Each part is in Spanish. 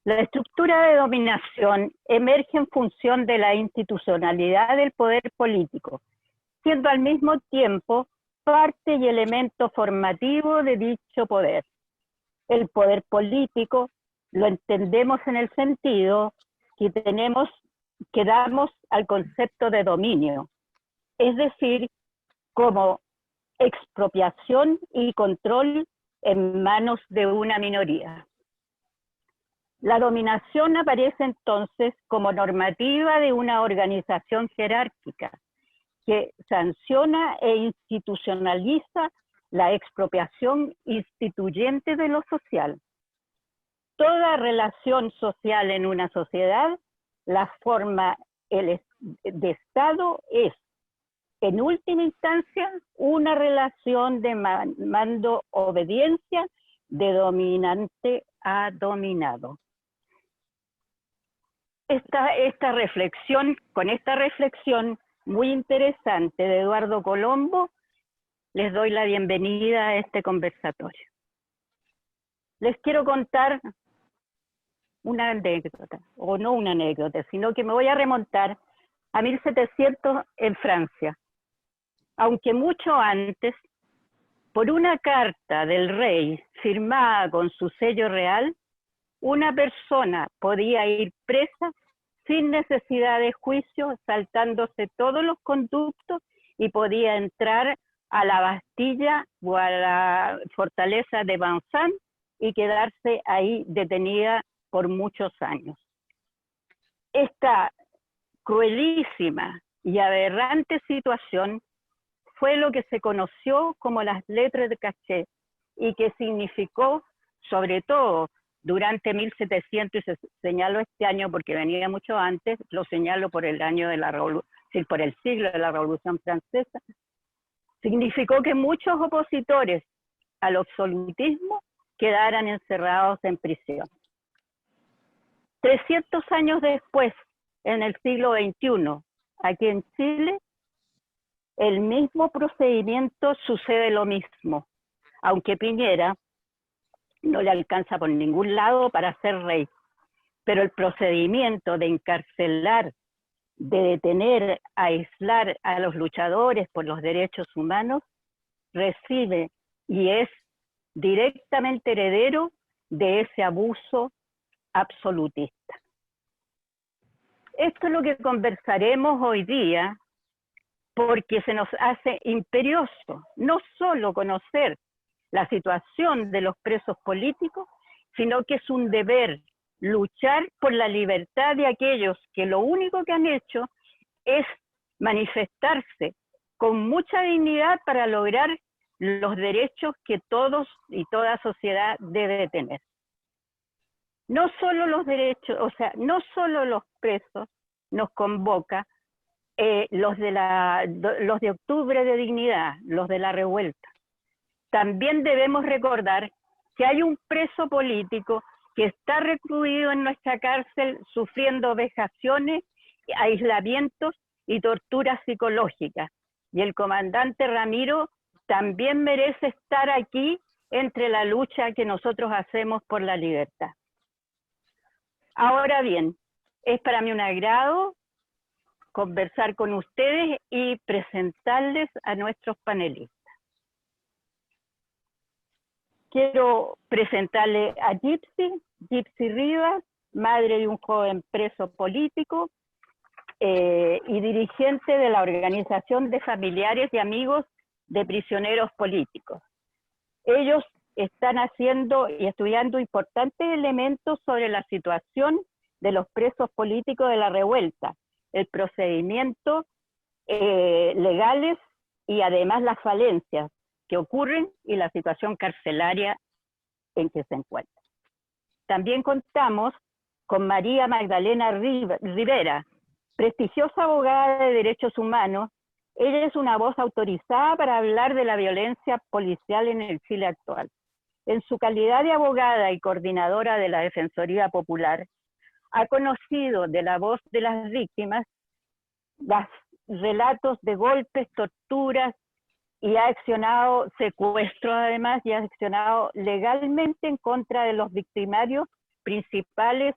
La estructura de dominación emerge en función de la institucionalidad del poder político, siendo al mismo tiempo parte y elemento formativo de dicho poder. El poder político lo entendemos en el sentido que damos al concepto de dominio, es decir, como expropiación y control en manos de una minoría. La dominación aparece entonces como normativa de una organización jerárquica que sanciona e institucionaliza la expropiación instituyente de lo social. Toda relación social en una sociedad, la forma de Estado es, en última instancia, una relación de mando-obediencia de dominante a dominado. Con esta reflexión muy interesante de Eduardo Colombo, les doy la bienvenida a este conversatorio. Les quiero contar una anécdota, o no una anécdota, sino que me voy a remontar a 1700 en Francia. Aunque mucho antes, por una carta del rey firmada con su sello real, una persona podía ir presa sin necesidad de juicio, saltándose todos los conductos, y podía entrar a la Bastilla o a la fortaleza de Vincennes y quedarse ahí detenida por muchos años. Esta cruelísima y aberrante situación fue lo que se conoció como las lettres de cachet, y que significó, sobre todo durante 1700, y se señaló este año porque venía mucho antes, lo señalo por el año de la Revolución, por el siglo de la Revolución Francesa, significó que muchos opositores al absolutismo quedaran encerrados en prisión. 300 años después, en el siglo XXI, aquí en Chile, el mismo procedimiento sucede lo mismo, aunque Piñera no le alcanza por ningún lado para ser rey. Pero el procedimiento de encarcelar, de detener, aislar a los luchadores por los derechos humanos, recibe y es directamente heredero de ese abuso absolutista. Esto es lo que conversaremos hoy día, porque se nos hace imperioso no solo conocer la situación de los presos políticos, sino que es un deber luchar por la libertad de aquellos que lo único que han hecho es manifestarse con mucha dignidad para lograr los derechos que todos y toda sociedad debe tener. No solo los derechos, o sea, no solo los presos nos convoca los de Octubre de Dignidad, los de la revuelta. También debemos recordar que hay un preso político que está recluido en nuestra cárcel sufriendo vejaciones, aislamientos y torturas psicológicas. Y el comandante Ramiro también merece estar aquí entre la lucha que nosotros hacemos por la libertad. Ahora bien, es para mí un agrado conversar con ustedes y presentarles a nuestros panelistas. Quiero presentarle a Gypsy Rivas, madre de un joven preso político y dirigente de la Organización de Familiares y Amigos de Prisioneros Políticos. Ellos están haciendo y estudiando importantes elementos sobre la situación de los presos políticos de la revuelta, el procedimiento legales y además las falencias que ocurren y la situación carcelaria en que se encuentra. También contamos con María Magdalena Rivera, prestigiosa abogada de derechos humanos. Ella es una voz autorizada para hablar de la violencia policial en el Chile actual. En su calidad de abogada y coordinadora de la Defensoría Popular, ha conocido de la voz de las víctimas los relatos de golpes, torturas, y ha accionado secuestros además, y ha accionado legalmente en contra de los victimarios principales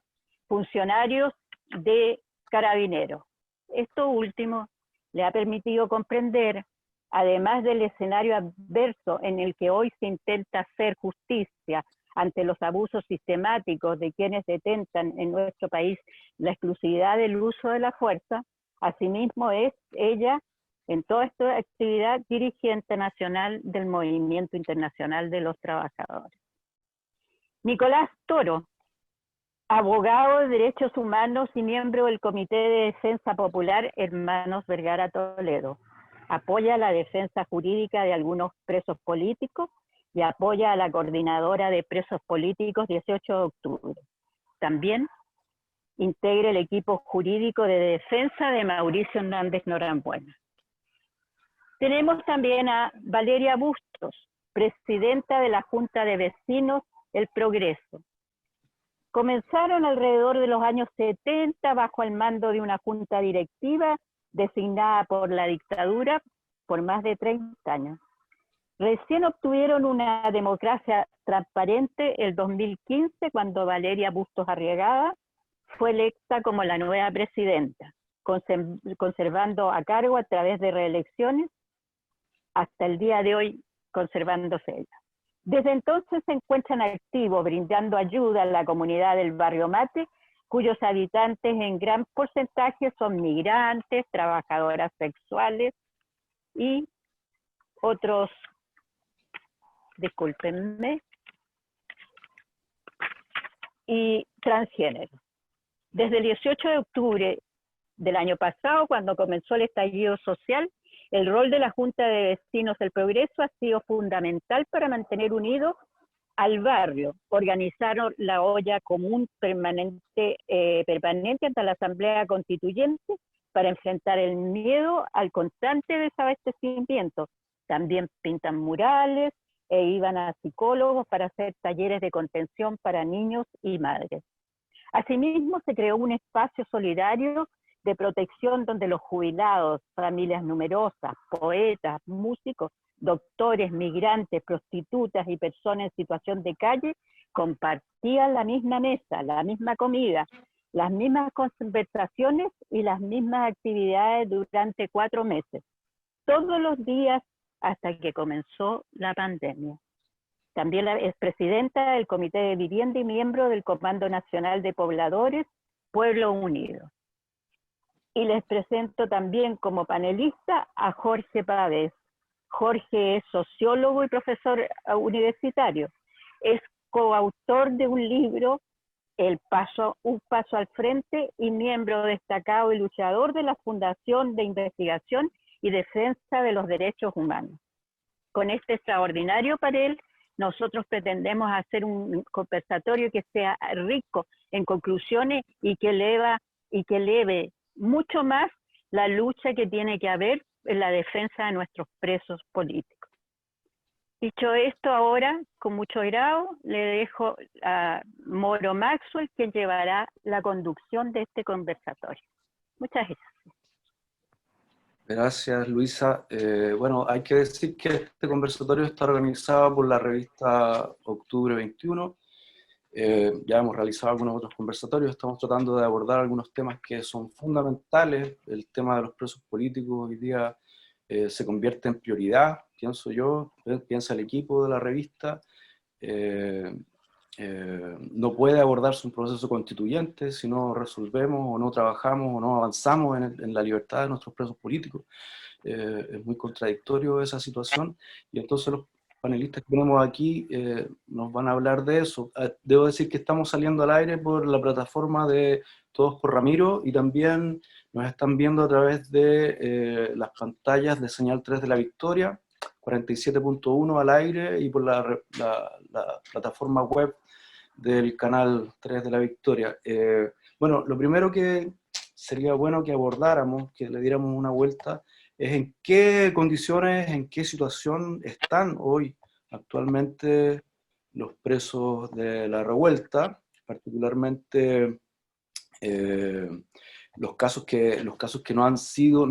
funcionarios de Carabineros. Esto último le ha permitido comprender, además del escenario adverso en el que hoy se intenta hacer justicia ante los abusos sistemáticos de quienes detentan en nuestro país la exclusividad del uso de la fuerza, asimismo es ella, en toda esta actividad, dirigente nacional del Movimiento Internacional de los Trabajadores. Nicolás Toro, abogado de derechos humanos y miembro del Comité de Defensa Popular Hermanos Vergara Toledo. Apoya la defensa jurídica de algunos presos políticos y apoya a la coordinadora de presos políticos 18 de octubre. También integra el equipo jurídico de defensa de Mauricio Hernández Norambuena. Tenemos también a Valeria Bustos, presidenta de la Junta de Vecinos El Progreso. Comenzaron alrededor de los años 70 bajo el mando de una junta directiva designada por la dictadura por más de 30 años. Recién obtuvieron una democracia transparente el 2015 cuando Valeria Bustos Arriagada fue electa como la nueva presidenta, conservando a cargo a través de reelecciones hasta el día de hoy, conservándose ella. Desde entonces se encuentran activos brindando ayuda a la comunidad del barrio Mate, cuyos habitantes en gran porcentaje son migrantes, trabajadoras sexuales y otros, discúlpenme, y transgénero. Desde el 18 de octubre del año pasado, cuando comenzó el estallido social, el rol de la Junta de Vecinos del Progreso ha sido fundamental para mantener unido al barrio. Organizaron la olla común permanente ante la Asamblea Constituyente para enfrentar el miedo al constante desabastecimiento. También pintan murales e iban a psicólogos para hacer talleres de contención para niños y madres. Asimismo, se creó un espacio solidario de protección donde los jubilados, familias numerosas, poetas, músicos, doctores, migrantes, prostitutas y personas en situación de calle compartían la misma mesa, la misma comida, las mismas conversaciones y las mismas actividades durante 4 meses, todos los días hasta que comenzó la pandemia. También es presidenta del Comité de Vivienda y miembro del Comando Nacional de Pobladores Pueblo Unido. Y les presento también como panelista a Jorge Pavés. Jorge es sociólogo y profesor universitario. Es coautor de un libro, Un Paso al Frente, y miembro destacado y luchador de la Fundación de Investigación y Defensa de los Derechos Humanos. Con este extraordinario panel, nosotros pretendemos hacer un conversatorio que sea rico en conclusiones y que eleve mucho más la lucha que tiene que haber en la defensa de nuestros presos políticos. Dicho esto, ahora, con mucho agrado, le dejo a Moro Maxwell, quien llevará la conducción de este conversatorio. Muchas gracias. Gracias, Luisa. Bueno, hay que decir que este conversatorio está organizado por la revista Octubre 21. Ya hemos realizado algunos otros conversatorios, estamos tratando de abordar algunos temas que son fundamentales. El tema de los presos políticos hoy día se convierte en prioridad, pienso yo, piensa el equipo de la revista. No puede abordarse un proceso constituyente si no resolvemos o no trabajamos o no avanzamos en la libertad de nuestros presos políticos. Es muy contradictorio esa situación, y entonces los panelistas que tenemos aquí nos van a hablar de eso. Debo decir que estamos saliendo al aire por la plataforma de Todos por Ramiro, y también nos están viendo a través de las pantallas de Señal 3 de la Victoria, 47.1 al aire, y por la plataforma web del canal 3 de la Victoria. Bueno, lo primero que sería bueno que abordáramos, que le diéramos una vuelta, es en qué condiciones, en qué situación están hoy actualmente los presos de la revuelta, particularmente los casos que no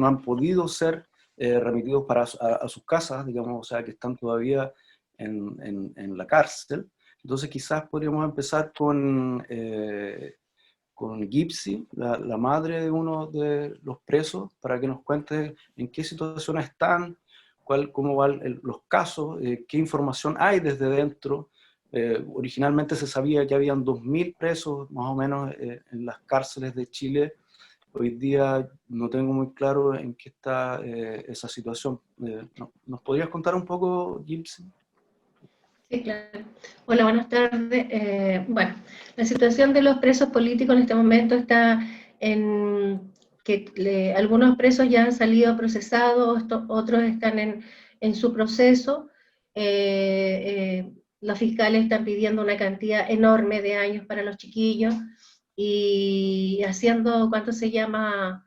han podido ser remitidos a sus casas, digamos, o sea, que están todavía en la cárcel. Entonces quizás podríamos empezar con Gypsy, la madre de uno de los presos, para que nos cuente en qué situación están, cómo van los casos, qué información hay desde dentro. Originalmente se sabía que habían 2000 presos más o menos en las cárceles de Chile. Hoy día no tengo muy claro en qué está esa situación. ¿Nos podrías contar un poco, Gypsy? Sí, claro. Hola, buenas tardes. Bueno, la situación de los presos políticos en este momento está en que algunos presos ya han salido procesados, otros están en su proceso. Los fiscales están pidiendo una cantidad enorme de años para los chiquillos y haciendo, ¿cuánto se llama?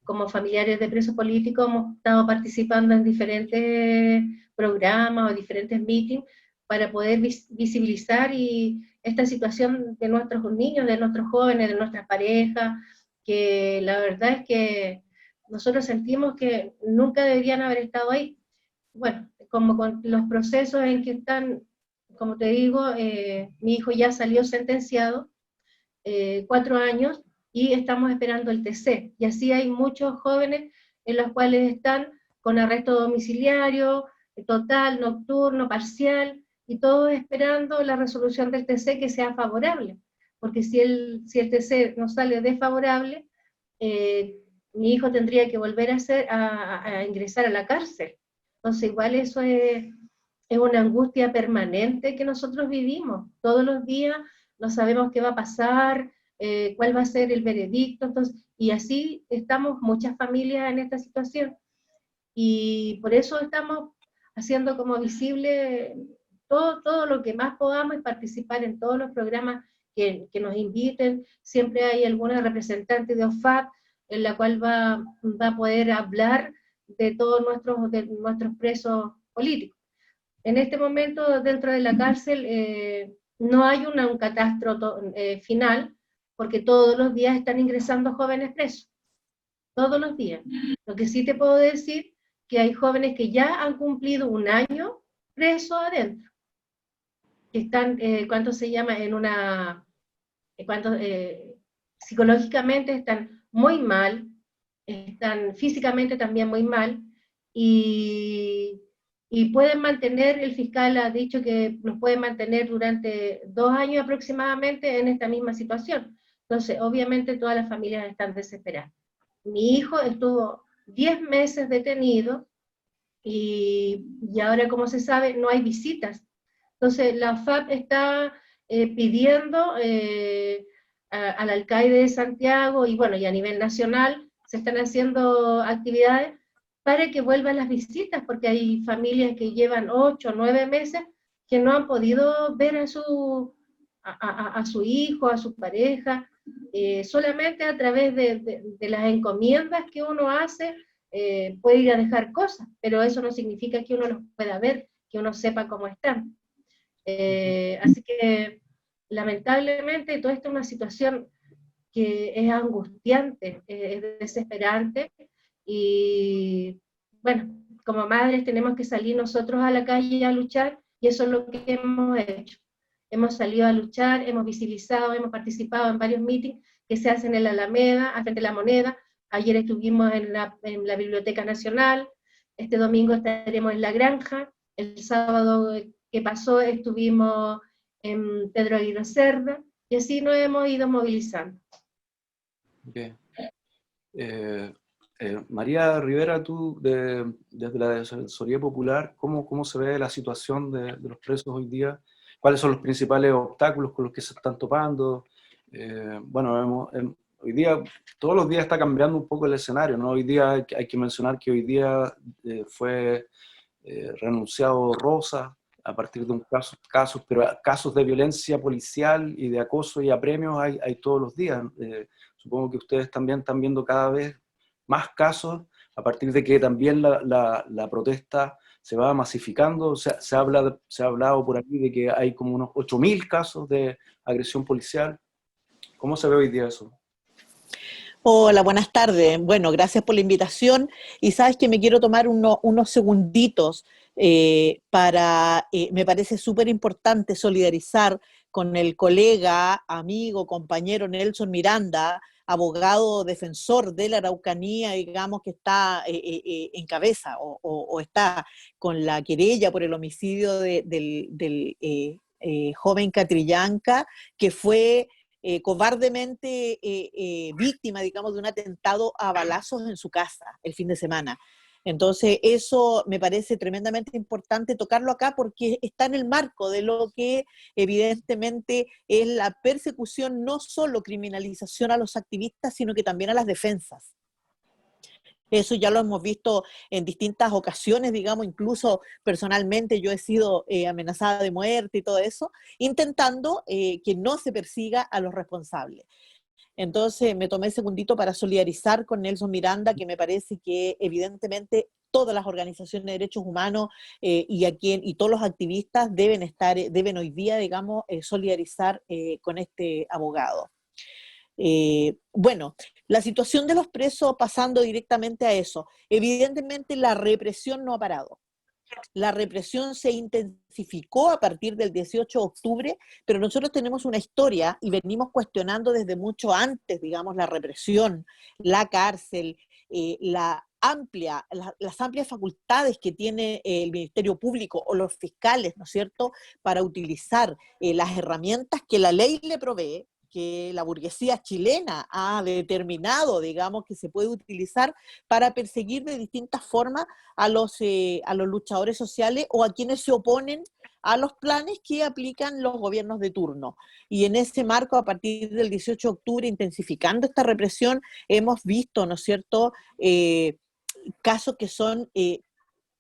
Como familiares de presos políticos hemos estado participando en diferentes programas o diferentes meetings para poder visibilizar esta situación de nuestros niños, de nuestros jóvenes, de nuestras parejas, que la verdad es que nosotros sentimos que nunca deberían haber estado ahí. Bueno, como con los procesos en que están, como te digo, mi hijo ya salió sentenciado, 4 años, y estamos esperando el TC. Y así hay muchos jóvenes en los cuales están con arresto domiciliario, total, nocturno, parcial, y todos esperando la resolución del TC que sea favorable, porque si el TC no sale desfavorable, mi hijo tendría que volver a ingresar a la cárcel. Entonces igual eso es una angustia permanente que nosotros vivimos. Todos los días no sabemos qué va a pasar, cuál va a ser el veredicto, entonces, y así estamos muchas familias en esta situación. Y por eso estamos haciendo como visible todo lo que más podamos y participar en todos los programas que nos inviten. Siempre hay alguna representante de OFAP en la cual va a poder hablar de todos nuestros presos políticos. En este momento, dentro de la cárcel, no hay un catastro final, porque todos los días están ingresando jóvenes presos, todos los días. Lo que sí te puedo decir que hay jóvenes que ya han cumplido 1 año presos adentro, que están, ¿cuánto se llama? Psicológicamente están muy mal, están físicamente también muy mal, y pueden mantener, el fiscal ha dicho que los puede mantener durante 2 años aproximadamente en esta misma situación. Entonces, obviamente todas las familias están desesperadas. Mi hijo estuvo 10 meses detenido, y ahora, como se sabe, no hay visitas. Entonces, la FAP está pidiendo al alcalde de Santiago, y bueno, y a nivel nacional, se están haciendo actividades para que vuelvan las visitas, porque hay familias que llevan 8 o 9 meses que no han podido ver a su hijo, a su pareja, solamente a través de las encomiendas que uno hace, puede ir a dejar cosas, pero eso no significa que uno los pueda ver, que uno sepa cómo están. Así que, lamentablemente, toda esta es una situación que es angustiante, es desesperante, y bueno, como madres tenemos que salir nosotros a la calle a luchar, y eso es lo que hemos hecho. Hemos salido a luchar, hemos visibilizado, hemos participado en varios meetings que se hacen en la Alameda, al frente de la Moneda. Ayer estuvimos en la Biblioteca Nacional, este domingo estaremos en La Granja, el sábado que pasó estuvimos en Pedro Aguirre Cerda, y así nos hemos ido movilizando. Okay. María Rivera, tú desde la Defensoría Popular, ¿cómo se ve la situación de los presos hoy día? ¿Cuáles son los principales obstáculos con los que se están topando? Bueno, hoy día, todos los días está cambiando un poco el escenario, ¿no? Hoy día hay que mencionar que hoy día fue renunciado Rosa a partir de un pero casos de violencia policial y de acoso y apremios hay todos los días. Supongo que ustedes también están viendo cada vez más casos, a partir de que también la protesta se va masificando. Se ha hablado por aquí de que hay como unos 8000 casos de agresión policial. ¿Cómo se ve hoy día eso? Hola, buenas tardes. Bueno, gracias por la invitación. Y sabes que me quiero tomar unos segunditos Me parece súper importante solidarizar con el colega, amigo, compañero Nelson Miranda, abogado defensor de la Araucanía, digamos, que está en cabeza o está con la querella por el homicidio del joven Catrillanca, que fue cobardemente víctima, digamos, de un atentado a balazos en su casa el fin de semana. Entonces, eso me parece tremendamente importante tocarlo acá porque está en el marco de lo que evidentemente es la persecución, no solo criminalización a los activistas, sino que también a las defensas. Eso ya lo hemos visto en distintas ocasiones, digamos, incluso personalmente yo he sido amenazada de muerte y todo eso, intentando que no se persiga a los responsables. Entonces me tomé el segundito para solidarizar con Nelson Miranda, que me parece que evidentemente todas las organizaciones de derechos humanos y todos los activistas deben hoy día, digamos, solidarizar con este abogado. Bueno, la situación de los presos, pasando directamente a eso, evidentemente la represión no ha parado. La represión se intensificó a partir del 18 de octubre, pero nosotros tenemos una historia y venimos cuestionando desde mucho antes, digamos, la represión, la cárcel, las amplias facultades que tiene el Ministerio Público o los fiscales, ¿no es cierto?, para utilizar las herramientas que la ley le provee, que la burguesía chilena ha determinado, digamos, que se puede utilizar para perseguir de distintas formas a los luchadores sociales o a quienes se oponen a los planes que aplican los gobiernos de turno. Y en ese marco, a partir del 18 de octubre, intensificando esta represión, hemos visto, ¿no es cierto?, casos que son,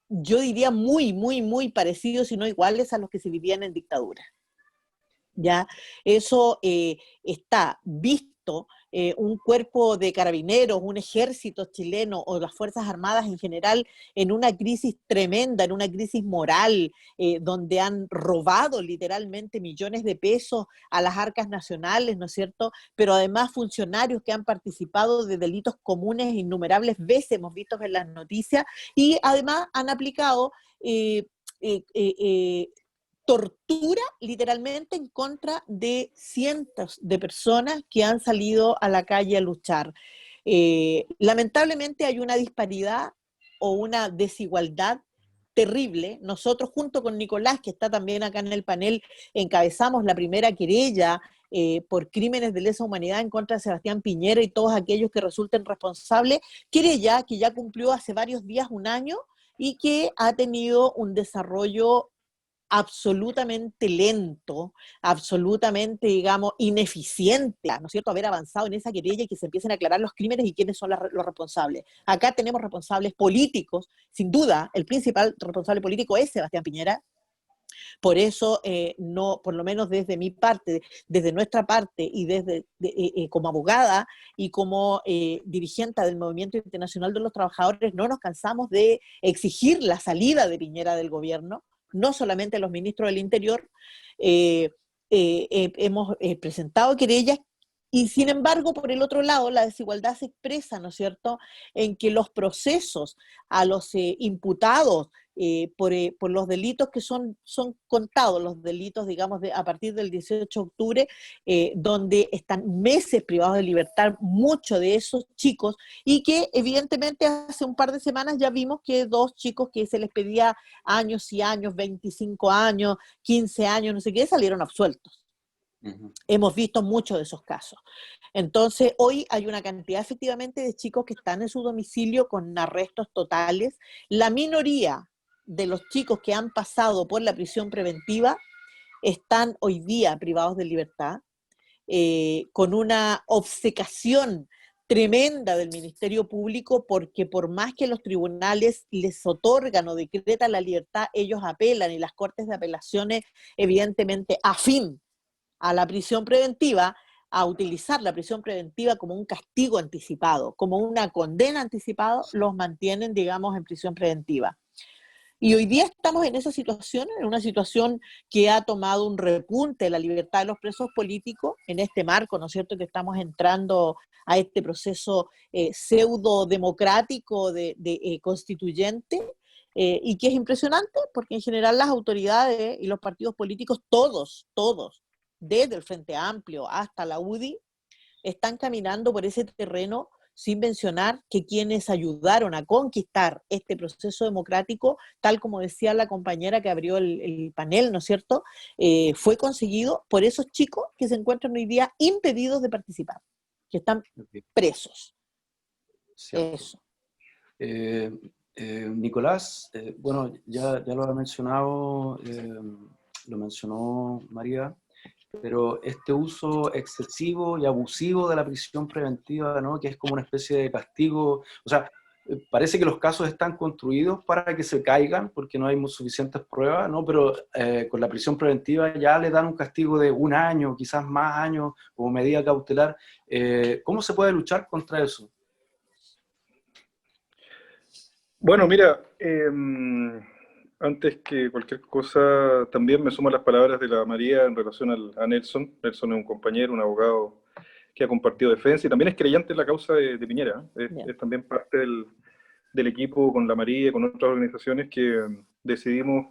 yo diría, muy, muy, muy parecidos, si no iguales a los que se vivían en dictadura. ¿Ya? Eso está visto, un cuerpo de carabineros, un ejército chileno o las Fuerzas Armadas en general en una crisis tremenda, en una crisis moral, donde han robado literalmente millones de pesos a las arcas nacionales, ¿no es cierto? Pero además funcionarios que han participado de delitos comunes innumerables veces, hemos visto en las noticias, y además han aplicado tortura literalmente en contra de cientos de personas que han salido a la calle a luchar. Lamentablemente hay una disparidad o una desigualdad terrible. Nosotros junto con Nicolás, que está también acá en el panel, encabezamos la primera querella por crímenes de lesa humanidad en contra de Sebastián Piñera y todos aquellos que resulten responsables, querella que ya cumplió hace varios días, un año, y que ha tenido un desarrollo absolutamente lento, absolutamente, digamos, ineficiente, ¿no es cierto?, haber avanzado en esa querella y que se empiecen a aclarar los crímenes y quiénes son los responsables. Acá tenemos responsables políticos, sin duda, el principal responsable político es Sebastián Piñera. Por eso, no, por lo menos desde mi parte, desde nuestra parte y desde como abogada y como dirigente del Movimiento Internacional de los Trabajadores, no nos cansamos de exigir la salida de Piñera del gobierno, no solamente los ministros del Interior. Hemos presentado querellas y, sin embargo, por el otro lado, la desigualdad se expresa, ¿no es cierto?, en que los procesos a los imputados por los delitos que son contados, los delitos, digamos, a partir del 18 de octubre, donde están meses privados de libertad, muchos de esos chicos, y que evidentemente hace un par de semanas ya vimos que 2 chicos que se les pedía años y años, 25 años, 15 años, no sé qué, salieron absueltos. Uh-huh. Hemos visto muchos de esos casos. Entonces, hoy hay una cantidad efectivamente de chicos que están en su domicilio con arrestos totales. La minoría de los chicos que han pasado por la prisión preventiva están hoy día privados de libertad, con una obcecación tremenda del Ministerio Público, porque por más que los tribunales les otorgan o decretan la libertad, ellos apelan y las cortes de apelaciones, evidentemente, afín a la prisión preventiva, a utilizar la prisión preventiva como un castigo anticipado, como una condena anticipada, los mantienen, digamos, en prisión preventiva. Y hoy día estamos en esa situación, en una situación que ha tomado un repunte de la libertad de los presos políticos, en este marco, ¿no es cierto?, que estamos entrando a este proceso pseudo-democrático de constituyente, y que es impresionante porque en general las autoridades y los partidos políticos, todos, desde el Frente Amplio hasta la UDI, están caminando por ese terreno sin mencionar que quienes ayudaron a conquistar este proceso democrático, tal como decía la compañera que abrió el panel, ¿no es cierto?, fue conseguido por esos chicos que se encuentran hoy día impedidos de participar, que están presos. Cierto. Eso. Nicolás, bueno, ya lo ha mencionado, lo mencionó María, pero este uso excesivo y abusivo de la prisión preventiva, ¿no?, que es como una especie de castigo, o sea, parece que los casos están construidos para que se caigan porque no hay suficientes pruebas, ¿no?, pero con la prisión preventiva ya le dan un castigo de 1 año, quizás más años, como medida cautelar. ¿Cómo se puede luchar contra eso? Bueno, mira, antes que cualquier cosa, también me sumo a las palabras de la María en relación a Nelson. Nelson es un compañero, un abogado que ha compartido defensa y también es creyente en la causa de Piñera. Es también parte del equipo con la María y con otras organizaciones que decidimos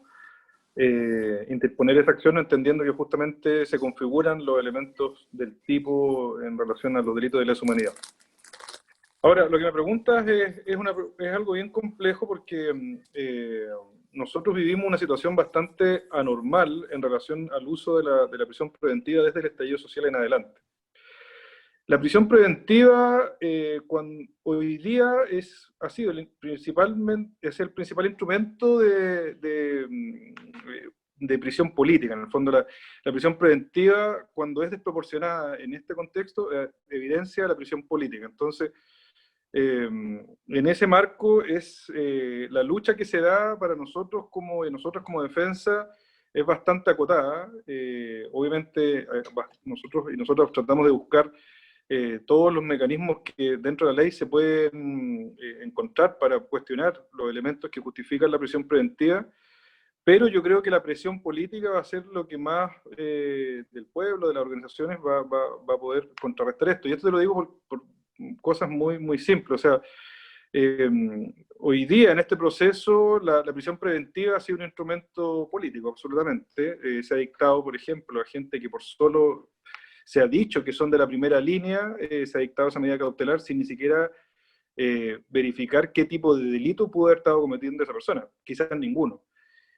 interponer esa acción entendiendo que justamente se configuran los elementos del tipo en relación a los delitos de lesa humanidad. Ahora, lo que me preguntas es algo bien complejo porque nosotros vivimos una situación bastante anormal en relación al uso de la prisión preventiva desde el estallido social en adelante. La prisión preventiva hoy día ha sido el principal instrumento de prisión política. En el fondo, la prisión preventiva, cuando es desproporcionada en este contexto, evidencia la prisión política. Entonces, en ese marco es la lucha que se da para nosotros como defensa es bastante acotada. Obviamente nosotros tratamos de buscar todos los mecanismos que dentro de la ley se pueden encontrar para cuestionar los elementos que justifican la prisión preventiva, pero yo creo que la presión política va a ser lo que más del pueblo, de las organizaciones, va a poder contrarrestar esto. Y esto te lo digo por cosas muy, muy simples. O sea, hoy día en este proceso la prisión preventiva ha sido un instrumento político, absolutamente. Se ha dictado, por ejemplo, a gente que por solo se ha dicho que son de la primera línea, se ha dictado esa medida cautelar sin ni siquiera verificar qué tipo de delito pudo haber estado cometiendo esa persona, quizás ninguno.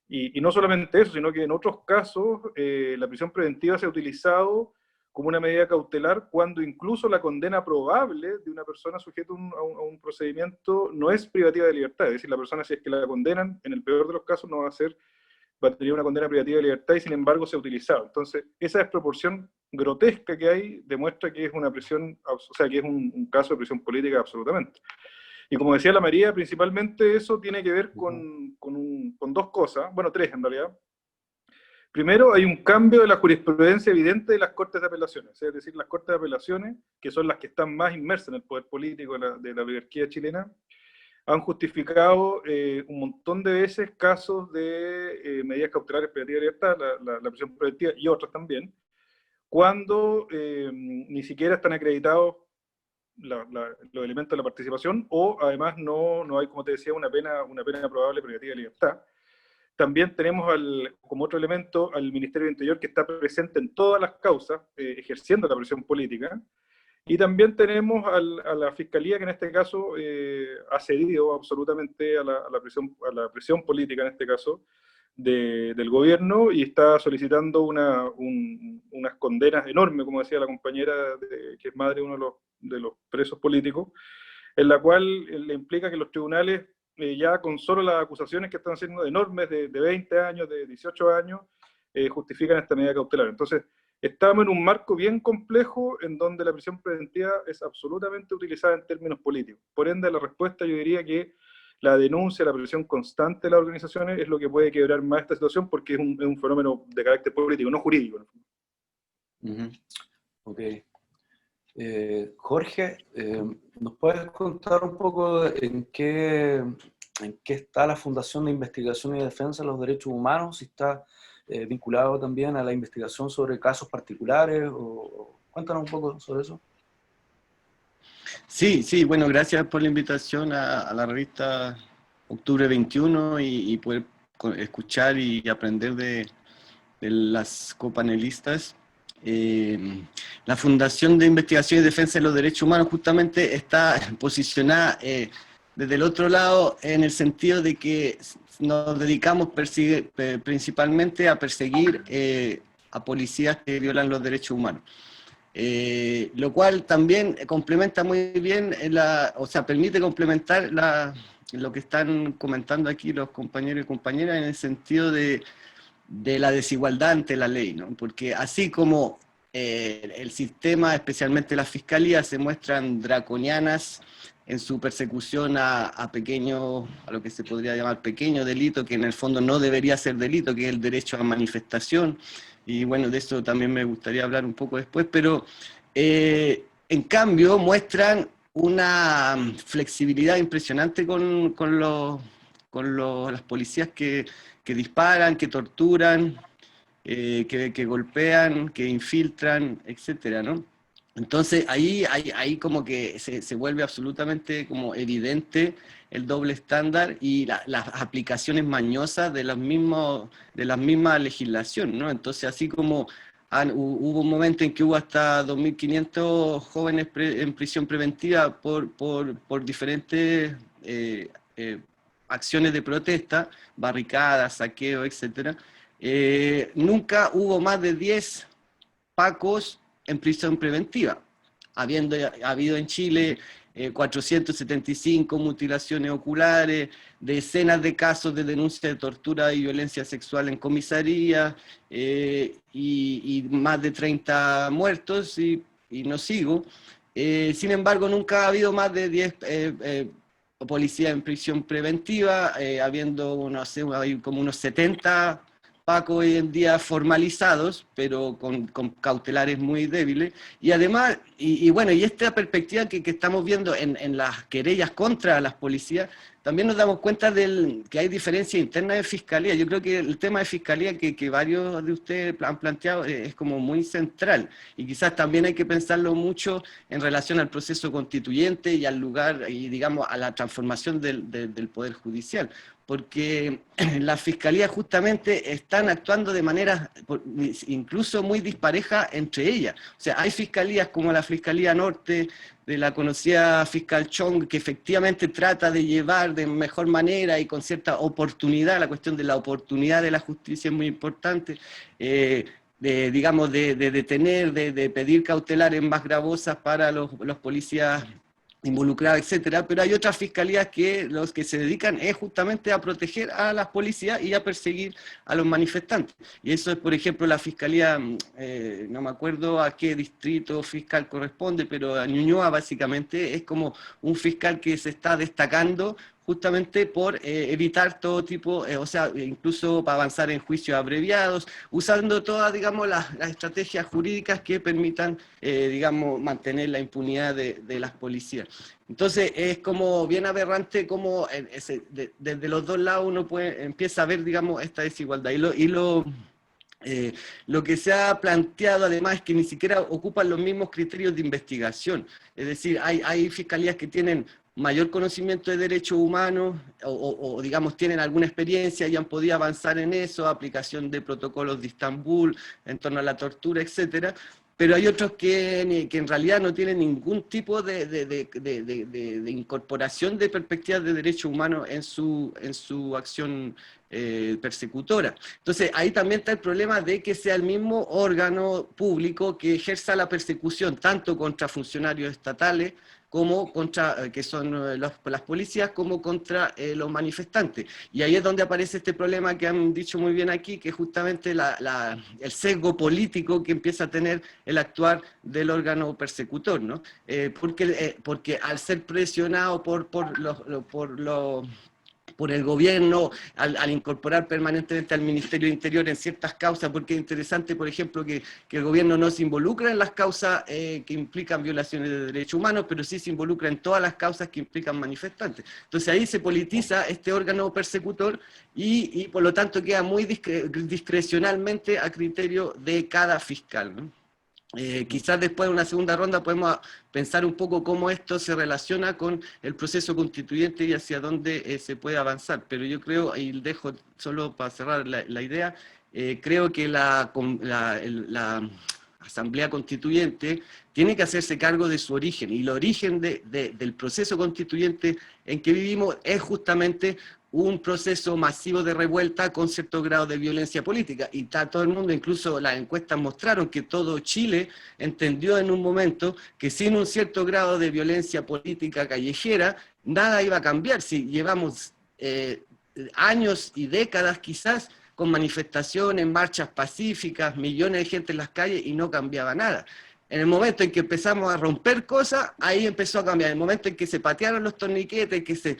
Y no solamente eso, sino que en otros casos la prisión preventiva se ha utilizado como una medida cautelar cuando incluso la condena probable de una persona sujeta a un procedimiento no es privativa de libertad. Es decir, la persona, si es que la condenan, en el peor de los casos va a tener una condena privativa de libertad y sin embargo se ha utilizado. Entonces, esa desproporción grotesca que hay demuestra que es una prisión, o sea, que es un caso de prisión política absolutamente. Y como decía la María, principalmente eso tiene que ver con 2 cosas, bueno, 3 en realidad. Primero, hay un cambio de la jurisprudencia evidente de las Cortes de Apelaciones, es decir, las Cortes de Apelaciones, que son las que están más inmersas en el poder político de la oligarquía chilena, han justificado un montón de veces casos de medidas cautelares privativas de libertad, la prisión preventiva y otras también, cuando ni siquiera están acreditados los elementos de la participación o además no hay, como te decía, una pena probable privativa de libertad. También tenemos como otro elemento al Ministerio del Interior que está presente en todas las causas, ejerciendo la presión política. Y también tenemos a la Fiscalía que en este caso ha cedido absolutamente a la presión política, en este caso, del gobierno y está solicitando unas condenas enormes, como decía la compañera que es madre de uno de los presos políticos, en la cual le implica que los tribunales ya con solo las acusaciones que están haciendo enormes de 20 años, de 18 años, justifican esta medida cautelar. Entonces, estamos en un marco bien complejo en donde la prisión preventiva es absolutamente utilizada en términos políticos. Por ende, la respuesta yo diría que la denuncia, la presión constante de las organizaciones es lo que puede quebrar más esta situación porque es un fenómeno de carácter político, no jurídico. Ok. Jorge, ¿nos puedes contar un poco en qué está la Fundación de Investigación y Defensa de los Derechos Humanos? Si está vinculado también a la investigación sobre casos particulares, cuéntanos un poco sobre eso. Sí, bueno, gracias por la invitación a la revista octubre 21 y poder escuchar y aprender de las copanelistas. La Fundación de Investigación y Defensa de los Derechos Humanos justamente está posicionada desde el otro lado, en el sentido de que nos dedicamos principalmente a perseguir a policías que violan los derechos humanos. Lo cual también complementa muy bien, o sea, permite complementar lo que están comentando aquí los compañeros y compañeras en el sentido de la desigualdad ante la ley, ¿no? Porque así como el sistema, especialmente las fiscalías, se muestran draconianas en su persecución a lo que se podría llamar pequeño delito, que en el fondo no debería ser delito, que es el derecho a manifestación, y bueno, de eso también me gustaría hablar un poco después, pero en cambio muestran una flexibilidad impresionante con las policías que disparan, que torturan, que golpean, que infiltran, etcétera, ¿no? Entonces ahí como que se vuelve absolutamente como evidente el doble estándar y las aplicaciones mañosas de la misma legislación, ¿no? Entonces así como hubo un momento en que hubo hasta 2.500 jóvenes en prisión preventiva por diferentes acciones de protesta, barricadas, saqueo, etcétera, nunca hubo más de 10 pacos en prisión preventiva, habiendo habido en Chile 475 mutilaciones oculares, decenas de casos de denuncia de tortura y violencia sexual en comisaría, y más de 30 muertos, y no sigo. Sin embargo, nunca ha habido más de 10 policías en prisión preventiva, habiendo, no sé, hay como unos 70 pacos hoy en día formalizados, pero con cautelares muy débiles, y además, y bueno, y esta perspectiva que estamos viendo en las querellas contra las policías, también nos damos cuenta que hay diferencias internas de fiscalía. Yo creo que el tema de fiscalía que varios de ustedes han planteado es como muy central, y quizás también hay que pensarlo mucho en relación al proceso constituyente y al lugar, y digamos, a la transformación del Poder Judicial, porque las fiscalías justamente están actuando de manera incluso muy dispareja entre ellas. O sea, hay fiscalías como la Fiscalía Norte, de la conocida fiscal Chong, que efectivamente trata de llevar de mejor manera y con cierta oportunidad, la cuestión de la oportunidad de la justicia es muy importante, digamos, de detener, de pedir cautelares más gravosas para los policías involucrados, etcétera, pero hay otras fiscalías que los que se dedican es justamente a proteger a las policías y a perseguir a los manifestantes. Y eso es, por ejemplo, la fiscalía, no me acuerdo a qué distrito fiscal corresponde, pero a Ñuñoa básicamente es como un fiscal que se está destacando justamente por evitar todo tipo, o sea, incluso para avanzar en juicios abreviados, usando todas, digamos, las estrategias jurídicas que permitan, digamos, mantener la impunidad de las policías. Entonces, es como bien aberrante como desde los dos lados uno empieza a ver, digamos, esta desigualdad. Lo que se ha planteado además es que ni siquiera ocupan los mismos criterios de investigación. Es decir, hay fiscalías que tienen mayor conocimiento de derechos humanos o digamos tienen alguna experiencia y han podido avanzar en eso, aplicación de protocolos de Estambul en torno a la tortura, etcétera, pero hay otros que en realidad no tienen ningún tipo de incorporación de perspectivas de derechos humanos en su acción persecutora. Entonces ahí también está el problema de que sea el mismo órgano público que ejerza la persecución tanto contra funcionarios estatales como contra, que son las policías, como contra los manifestantes. Y ahí es donde aparece este problema que han dicho muy bien aquí, que es justamente el sesgo político que empieza a tener el actuar del órgano persecutor, ¿no? Porque al ser presionado por el gobierno, al incorporar permanentemente al Ministerio de Interior en ciertas causas, porque es interesante, por ejemplo, que el gobierno no se involucra en las causas que implican violaciones de derechos humanos, pero sí se involucra en todas las causas que implican manifestantes. Entonces ahí se politiza este órgano persecutor y por lo tanto queda muy discrecionalmente a criterio de cada fiscal, ¿no? Quizás después de una segunda ronda podemos pensar un poco cómo esto se relaciona con el proceso constituyente y hacia dónde se puede avanzar. Pero yo creo, y dejo solo para cerrar la idea, creo que la Asamblea Constituyente tiene que hacerse cargo de su origen, y el origen del proceso constituyente en que vivimos es justamente un proceso masivo de revuelta con cierto grado de violencia política, y está todo el mundo, incluso las encuestas mostraron que todo Chile entendió en un momento que sin un cierto grado de violencia política callejera, nada iba a cambiar. Si llevamos años y décadas quizás con manifestaciones, marchas pacíficas, millones de gente en las calles y no cambiaba nada. En el momento en que empezamos a romper cosas, ahí empezó a cambiar. En el momento en que se patearon los torniquetes, que se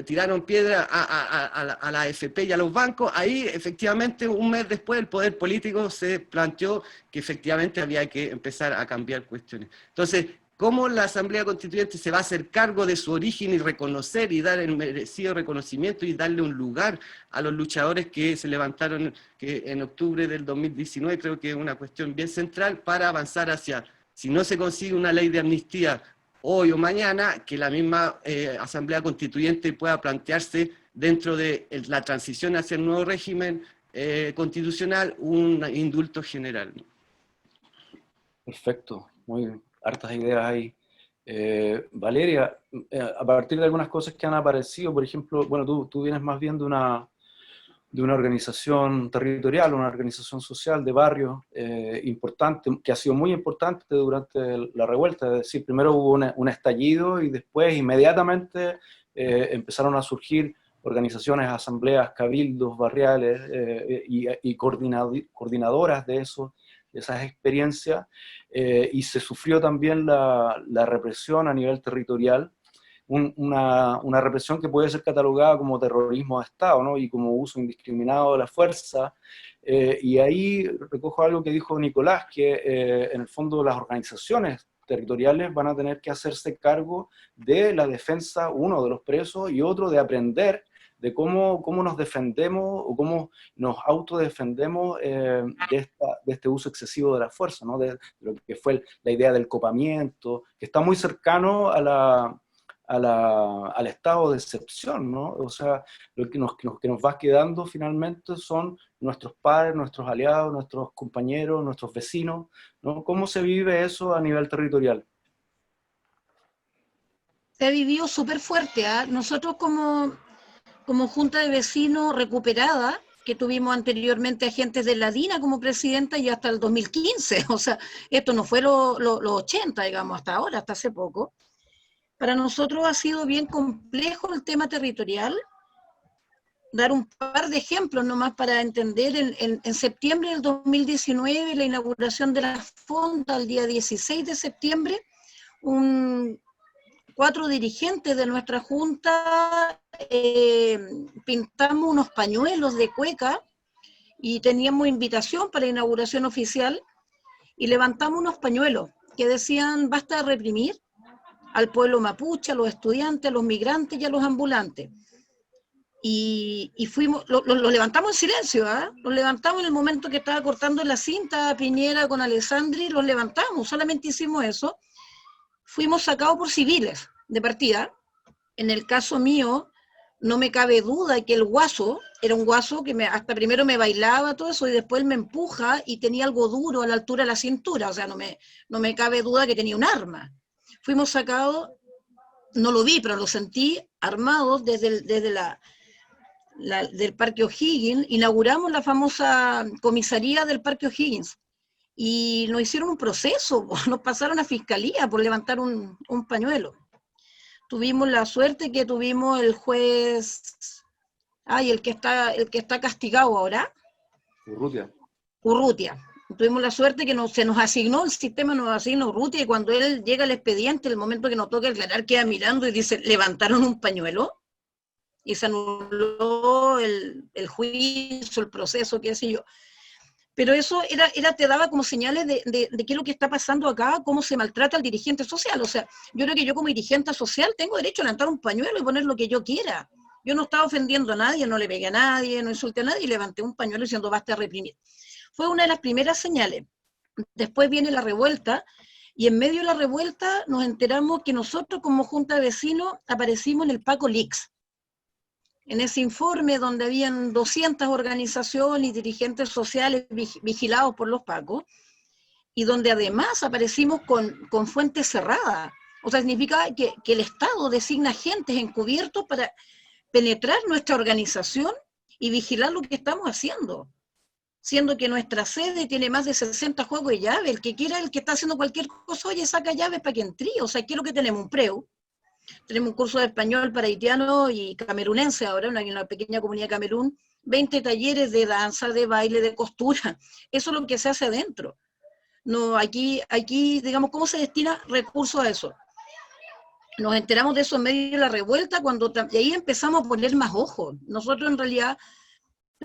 tiraron piedras a la AFP y a los bancos, ahí efectivamente un mes después el poder político se planteó que efectivamente había que empezar a cambiar cuestiones. Entonces, ¿cómo la Asamblea Constituyente se va a hacer cargo de su origen y reconocer y dar el merecido reconocimiento y darle un lugar a los luchadores que se levantaron que en octubre del 2019? Creo que es una cuestión bien central para avanzar hacia, si no se consigue una ley de amnistía hoy o mañana, que la misma Asamblea Constituyente pueda plantearse dentro de la transición hacia el nuevo régimen constitucional un indulto general. Perfecto, muy bien. Hartas ideas ahí. Valeria, a partir de algunas cosas que han aparecido, por ejemplo, bueno, tú vienes más bien de una organización territorial, una organización social de barrio importante, que ha sido muy importante durante la revuelta. Es decir, primero hubo un estallido y después inmediatamente empezaron a surgir organizaciones, asambleas, cabildos barriales y coordinadoras de esas experiencias, y se sufrió también la represión a nivel territorial, una represión que puede ser catalogada como terrorismo de Estado, ¿no? Y como uso indiscriminado de la fuerza, y ahí recojo algo que dijo Nicolás, que en el fondo las organizaciones territoriales van a tener que hacerse cargo de la defensa, uno de los presos y otro de aprender de cómo nos defendemos o cómo nos autodefendemos de este uso excesivo de la fuerza, ¿no? De lo que fue la idea del copamiento, que está muy cercano al estado de excepción, ¿no? O sea, lo que nos va quedando finalmente son nuestros padres, nuestros aliados, nuestros compañeros, nuestros vecinos, ¿no? ¿Cómo se vive eso a nivel territorial? Se ha vivido súper fuerte, ¿eh? Nosotros como Junta de Vecinos recuperada, que tuvimos anteriormente agentes de la DINA como presidenta y hasta el 2015, o sea, esto no fue los 80, digamos, hasta ahora, hasta hace poco. Para nosotros ha sido bien complejo el tema territorial. Dar un par de ejemplos nomás para entender. En septiembre del 2019, la inauguración de la fonda, el día 16 de septiembre, 4 dirigentes de nuestra junta pintamos unos pañuelos de cueca y teníamos invitación para la inauguración oficial y levantamos unos pañuelos que decían basta de reprimir al pueblo mapuche, a los estudiantes, a los migrantes y a los ambulantes. Y fuimos, lo levantamos en silencio, ¿eh? Los levantamos en el momento que estaba cortando la cinta Piñera con Alessandri, los levantamos, solamente hicimos eso. Fuimos sacados por civiles de partida. En el caso mío, no me cabe duda que el guaso, era un guaso que hasta primero me bailaba todo eso y después me empuja y tenía algo duro a la altura de la cintura, o sea, no me cabe duda que tenía un arma. Fuimos sacados, no lo vi, pero lo sentí, armados desde del Parque O'Higgins. Inauguramos la famosa comisaría del Parque O'Higgins y nos hicieron un proceso, nos pasaron a fiscalía por levantar un pañuelo. Tuvimos la suerte que tuvimos el juez, el que está castigado ahora. Urrutia. Tuvimos la suerte que se nos asignó, el sistema nos asignó Urrutia, y cuando él llega al expediente, el momento que nos toca aclarar, queda mirando y dice, levantaron un pañuelo, y se anuló el juicio, el proceso, qué sé yo. Pero eso te daba como señales de qué es lo que está pasando acá, cómo se maltrata al dirigente social. O sea, yo creo que yo como dirigente social tengo derecho a levantar un pañuelo y poner lo que yo quiera. Yo no estaba ofendiendo a nadie, no le pegué a nadie, no insulté a nadie, y levanté un pañuelo diciendo basta reprimir. Fue una de las primeras señales. Después viene la revuelta, y en medio de la revuelta nos enteramos que nosotros como Junta de Vecinos aparecimos en el Paco Leaks. En ese informe donde habían 200 organizaciones y dirigentes sociales vigilados por los Pacos, y donde además aparecimos con fuentes cerradas. O sea, significa que el Estado designa agentes encubiertos para penetrar nuestra organización y vigilar lo que estamos haciendo. Siendo que nuestra sede tiene más de 60 juegos de llave, el que quiera, el que está haciendo cualquier cosa, oye, saca llaves para que entre. O sea, ¿qué es lo que tenemos? Un preu. Tenemos un curso de español para haitiano y camerunense ahora, hay una pequeña comunidad de Camerún, 20 talleres de danza, de baile, de costura. Eso es lo que se hace adentro. No, aquí, digamos, ¿cómo se destina recursos a eso? Nos enteramos de eso en medio de la revuelta, y ahí empezamos a poner más ojos. Nosotros en realidad,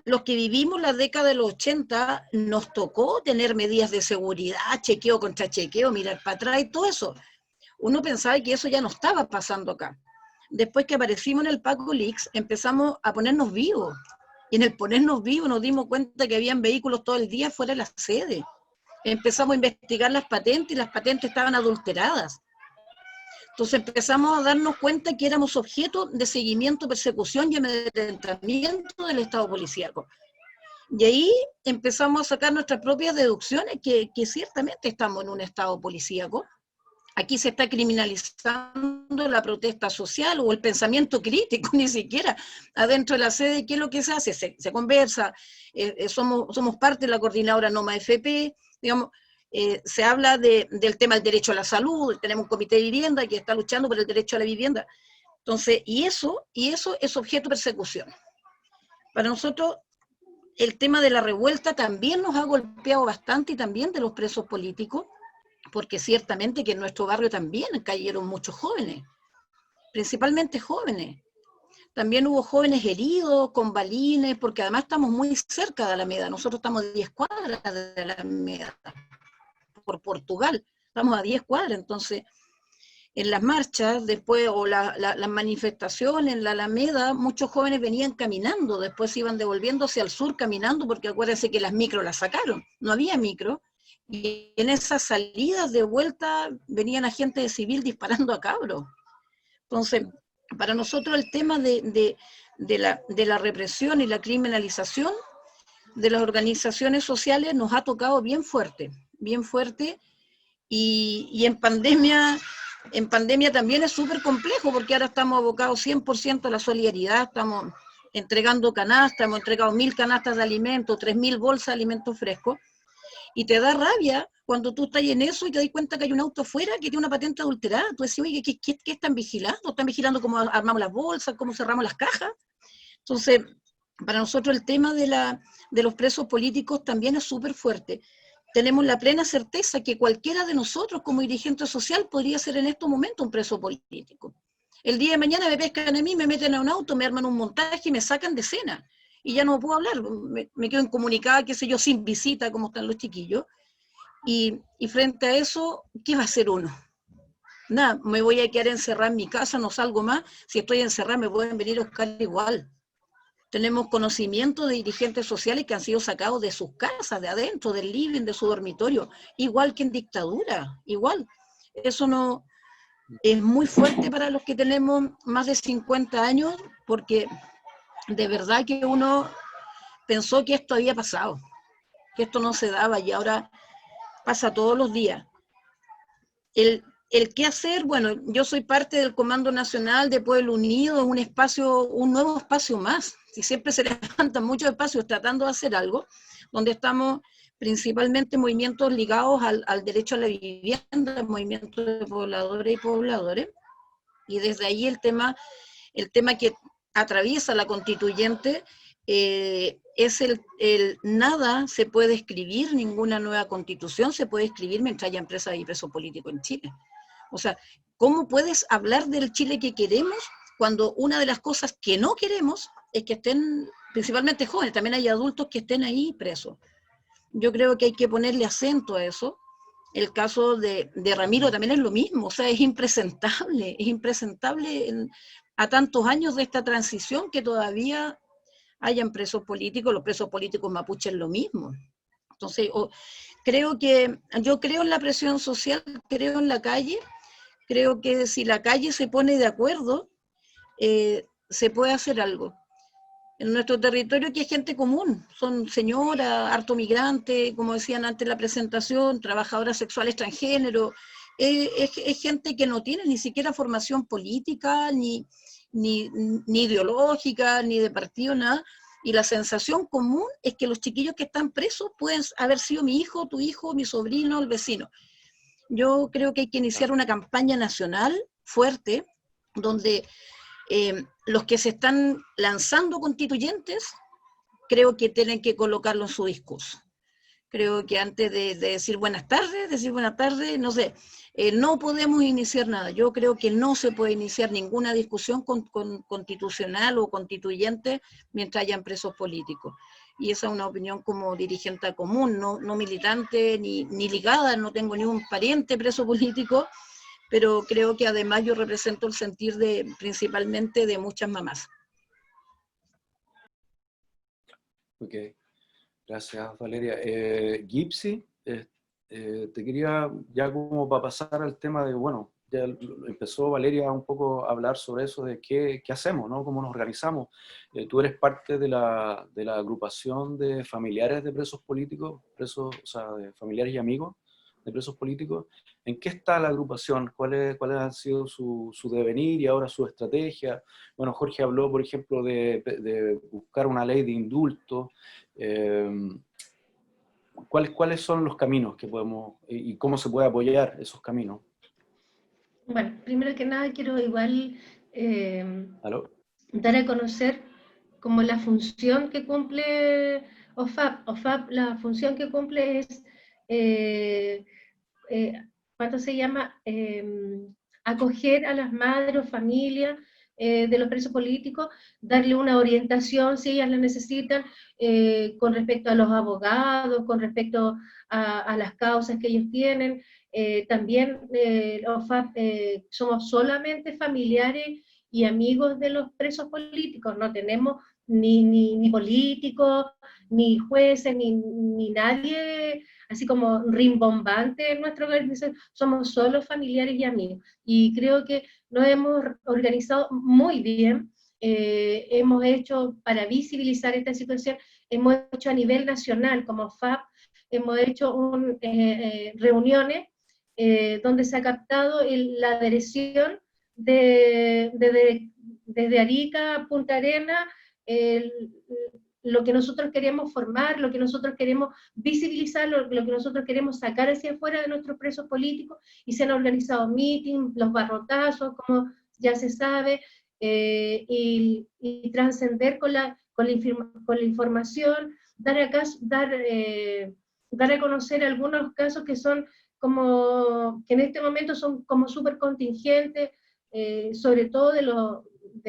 los que vivimos la década de los 80, nos tocó tener medidas de seguridad, chequeo contra chequeo, mirar para atrás y todo eso. Uno pensaba que eso ya no estaba pasando acá. Después que aparecimos en el Paco Leaks, empezamos a ponernos vivos. Y en el ponernos vivos nos dimos cuenta que habían vehículos todo el día fuera de la sede. Empezamos a investigar las patentes y las patentes estaban adulteradas. Entonces empezamos a darnos cuenta que éramos objeto de seguimiento, persecución y amedrentamiento del Estado policíaco. Y ahí empezamos a sacar nuestras propias deducciones, que ciertamente estamos en un Estado policíaco. Aquí se está criminalizando la protesta social o el pensamiento crítico, ni siquiera adentro de la sede. ¿Qué es lo que se hace? Se conversa, somos parte de la coordinadora NOMA FP, digamos, se habla del tema del derecho a la salud, tenemos un comité de vivienda que está luchando por el derecho a la vivienda. Entonces, y eso es objeto de persecución. Para nosotros, el tema de la revuelta también nos ha golpeado bastante, y también de los presos políticos, porque ciertamente que en nuestro barrio también cayeron muchos jóvenes, principalmente jóvenes. También hubo jóvenes heridos, con balines, porque además estamos muy cerca de Alameda. Nosotros estamos a 10 cuadras de Alameda, por Portugal. Estamos a 10 cuadras, entonces en las marchas, después, o las manifestaciones en la Alameda, muchos jóvenes venían caminando, después se iban devolviendo hacia el sur caminando, porque acuérdense que las micros las sacaron, no había micro, y en esas salidas de vuelta venían agentes de civil disparando a cabros. Entonces, para nosotros el tema de la represión y la criminalización de las organizaciones sociales nos ha tocado bien fuerte, y en pandemia también es súper complejo, porque ahora estamos abocados 100% a la solidaridad, estamos entregando canastas, hemos entregado 1000 canastas de alimentos, 3000 bolsas de alimentos frescos, y te da rabia cuando tú estás en eso y te das cuenta que hay un auto afuera que tiene una patente adulterada. Tú decís, oye, ¿qué están vigilando? ¿Están vigilando cómo armamos las bolsas, cómo cerramos las cajas? Entonces, para nosotros el tema de los presos políticos también es súper fuerte. Tenemos la plena certeza que cualquiera de nosotros como dirigente social podría ser en estos momentos un preso político. El día de mañana me pescan a mí, me meten a un auto, me arman un montaje y me sacan de escena. Y ya no puedo hablar, me quedo incomunicada, qué sé yo, sin visita, como están los chiquillos. Y frente a eso, ¿qué va a hacer uno? Nada, me voy a quedar encerrada en mi casa, no salgo más. Si estoy encerrada me pueden venir a buscar igual. Tenemos conocimiento de dirigentes sociales que han sido sacados de sus casas, de adentro, del living, de su dormitorio, igual que en dictadura, igual. Eso no es muy fuerte para los que tenemos más de 50 años, porque de verdad que uno pensó que esto había pasado, que esto no se daba, y ahora pasa todos los días. El qué hacer, bueno, yo soy parte del Comando Nacional de Pueblo Unido, un nuevo espacio más. Y siempre se levantan muchos espacios tratando de hacer algo, donde estamos principalmente movimientos ligados al derecho a la vivienda, movimientos de pobladores y pobladores, y desde ahí el tema que atraviesa la constituyente es nada se puede escribir, ninguna nueva constitución se puede escribir mientras haya empresas y presos políticos en Chile. O sea, ¿cómo puedes hablar del Chile que queremos cuando una de las cosas que no queremos es que estén, principalmente jóvenes, también hay adultos que estén ahí presos? Yo creo que hay que ponerle acento a eso. El caso de Ramiro también es lo mismo, o sea, es impresentable a tantos años de esta transición que todavía hayan presos políticos. Los presos políticos mapuches lo mismo. Entonces, yo creo en la presión social, creo en la calle, creo que si la calle se pone de acuerdo, se puede hacer algo. En nuestro territorio que hay gente común, son señoras, harto migrantes, como decían antes en la presentación, trabajadoras sexuales transgénero, es gente que no tiene ni siquiera formación política, ni ideológica, ni de partido, nada, y la sensación común es que los chiquillos que están presos pueden haber sido mi hijo, tu hijo, mi sobrino, el vecino. Yo creo que hay que iniciar una campaña nacional fuerte, donde los que se están lanzando constituyentes, creo que tienen que colocarlo en su discurso. Creo que antes de decir buenas tardes, no sé, no podemos iniciar nada. Yo creo que no se puede iniciar ninguna discusión constitucional o constituyente mientras hayan presos políticos. Y esa es una opinión como dirigente común, no militante ni ligada, no tengo ni un pariente preso político, pero creo que además yo represento el sentir principalmente de muchas mamás. Ok, gracias Valeria. Gypsy, te quería, ya como para pasar al tema de, bueno, ya empezó Valeria un poco a hablar sobre eso de qué hacemos, ¿no? Cómo nos organizamos. Tú eres parte de la agrupación de familiares de presos políticos, o sea, de familiares y amigos de presos políticos. ¿En qué está la agrupación? ¿Cuáles han sido su devenir y ahora su estrategia? Bueno, Jorge habló, por ejemplo, de buscar una ley de indulto. ¿Cuáles son los caminos que podemos, y cómo se puede apoyar esos caminos? Bueno, primero que nada quiero igual ¿Aló? dar a conocer como la función que cumple OFAP. OFAP, la función que cumple es, ¿cuánto se llama? Acoger a las madres o familias de los presos políticos, darle una orientación si ellas la necesitan, con respecto a los abogados, con respecto a las causas que ellos tienen. También OFAP somos solamente familiares y amigos de los presos políticos, no tenemos ni políticos, ni jueces, ni nadie así como rimbombante en nuestra organización, somos solo familiares y amigos. Y creo que nos hemos organizado muy bien, hemos hecho, para visibilizar esta situación, hemos hecho a nivel nacional como FAP, hemos hecho reuniones donde se ha captado la adhesión desde Arica a Punta Arenas, lo que nosotros queremos formar, lo que nosotros queremos visibilizar, lo que nosotros queremos sacar hacia afuera de nuestros presos políticos, y se han organizado meetings, los barrotazos, como ya se sabe, y trascender con la información, dar a conocer algunos casos que son como, que en este momento son como súper contingentes, sobre todo de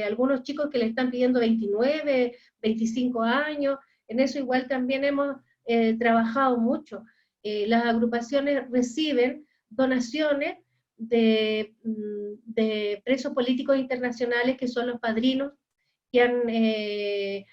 algunos chicos que le están pidiendo 29, 25 años, en eso igual también hemos trabajado mucho. Las agrupaciones reciben donaciones de presos políticos internacionales que son los padrinos, que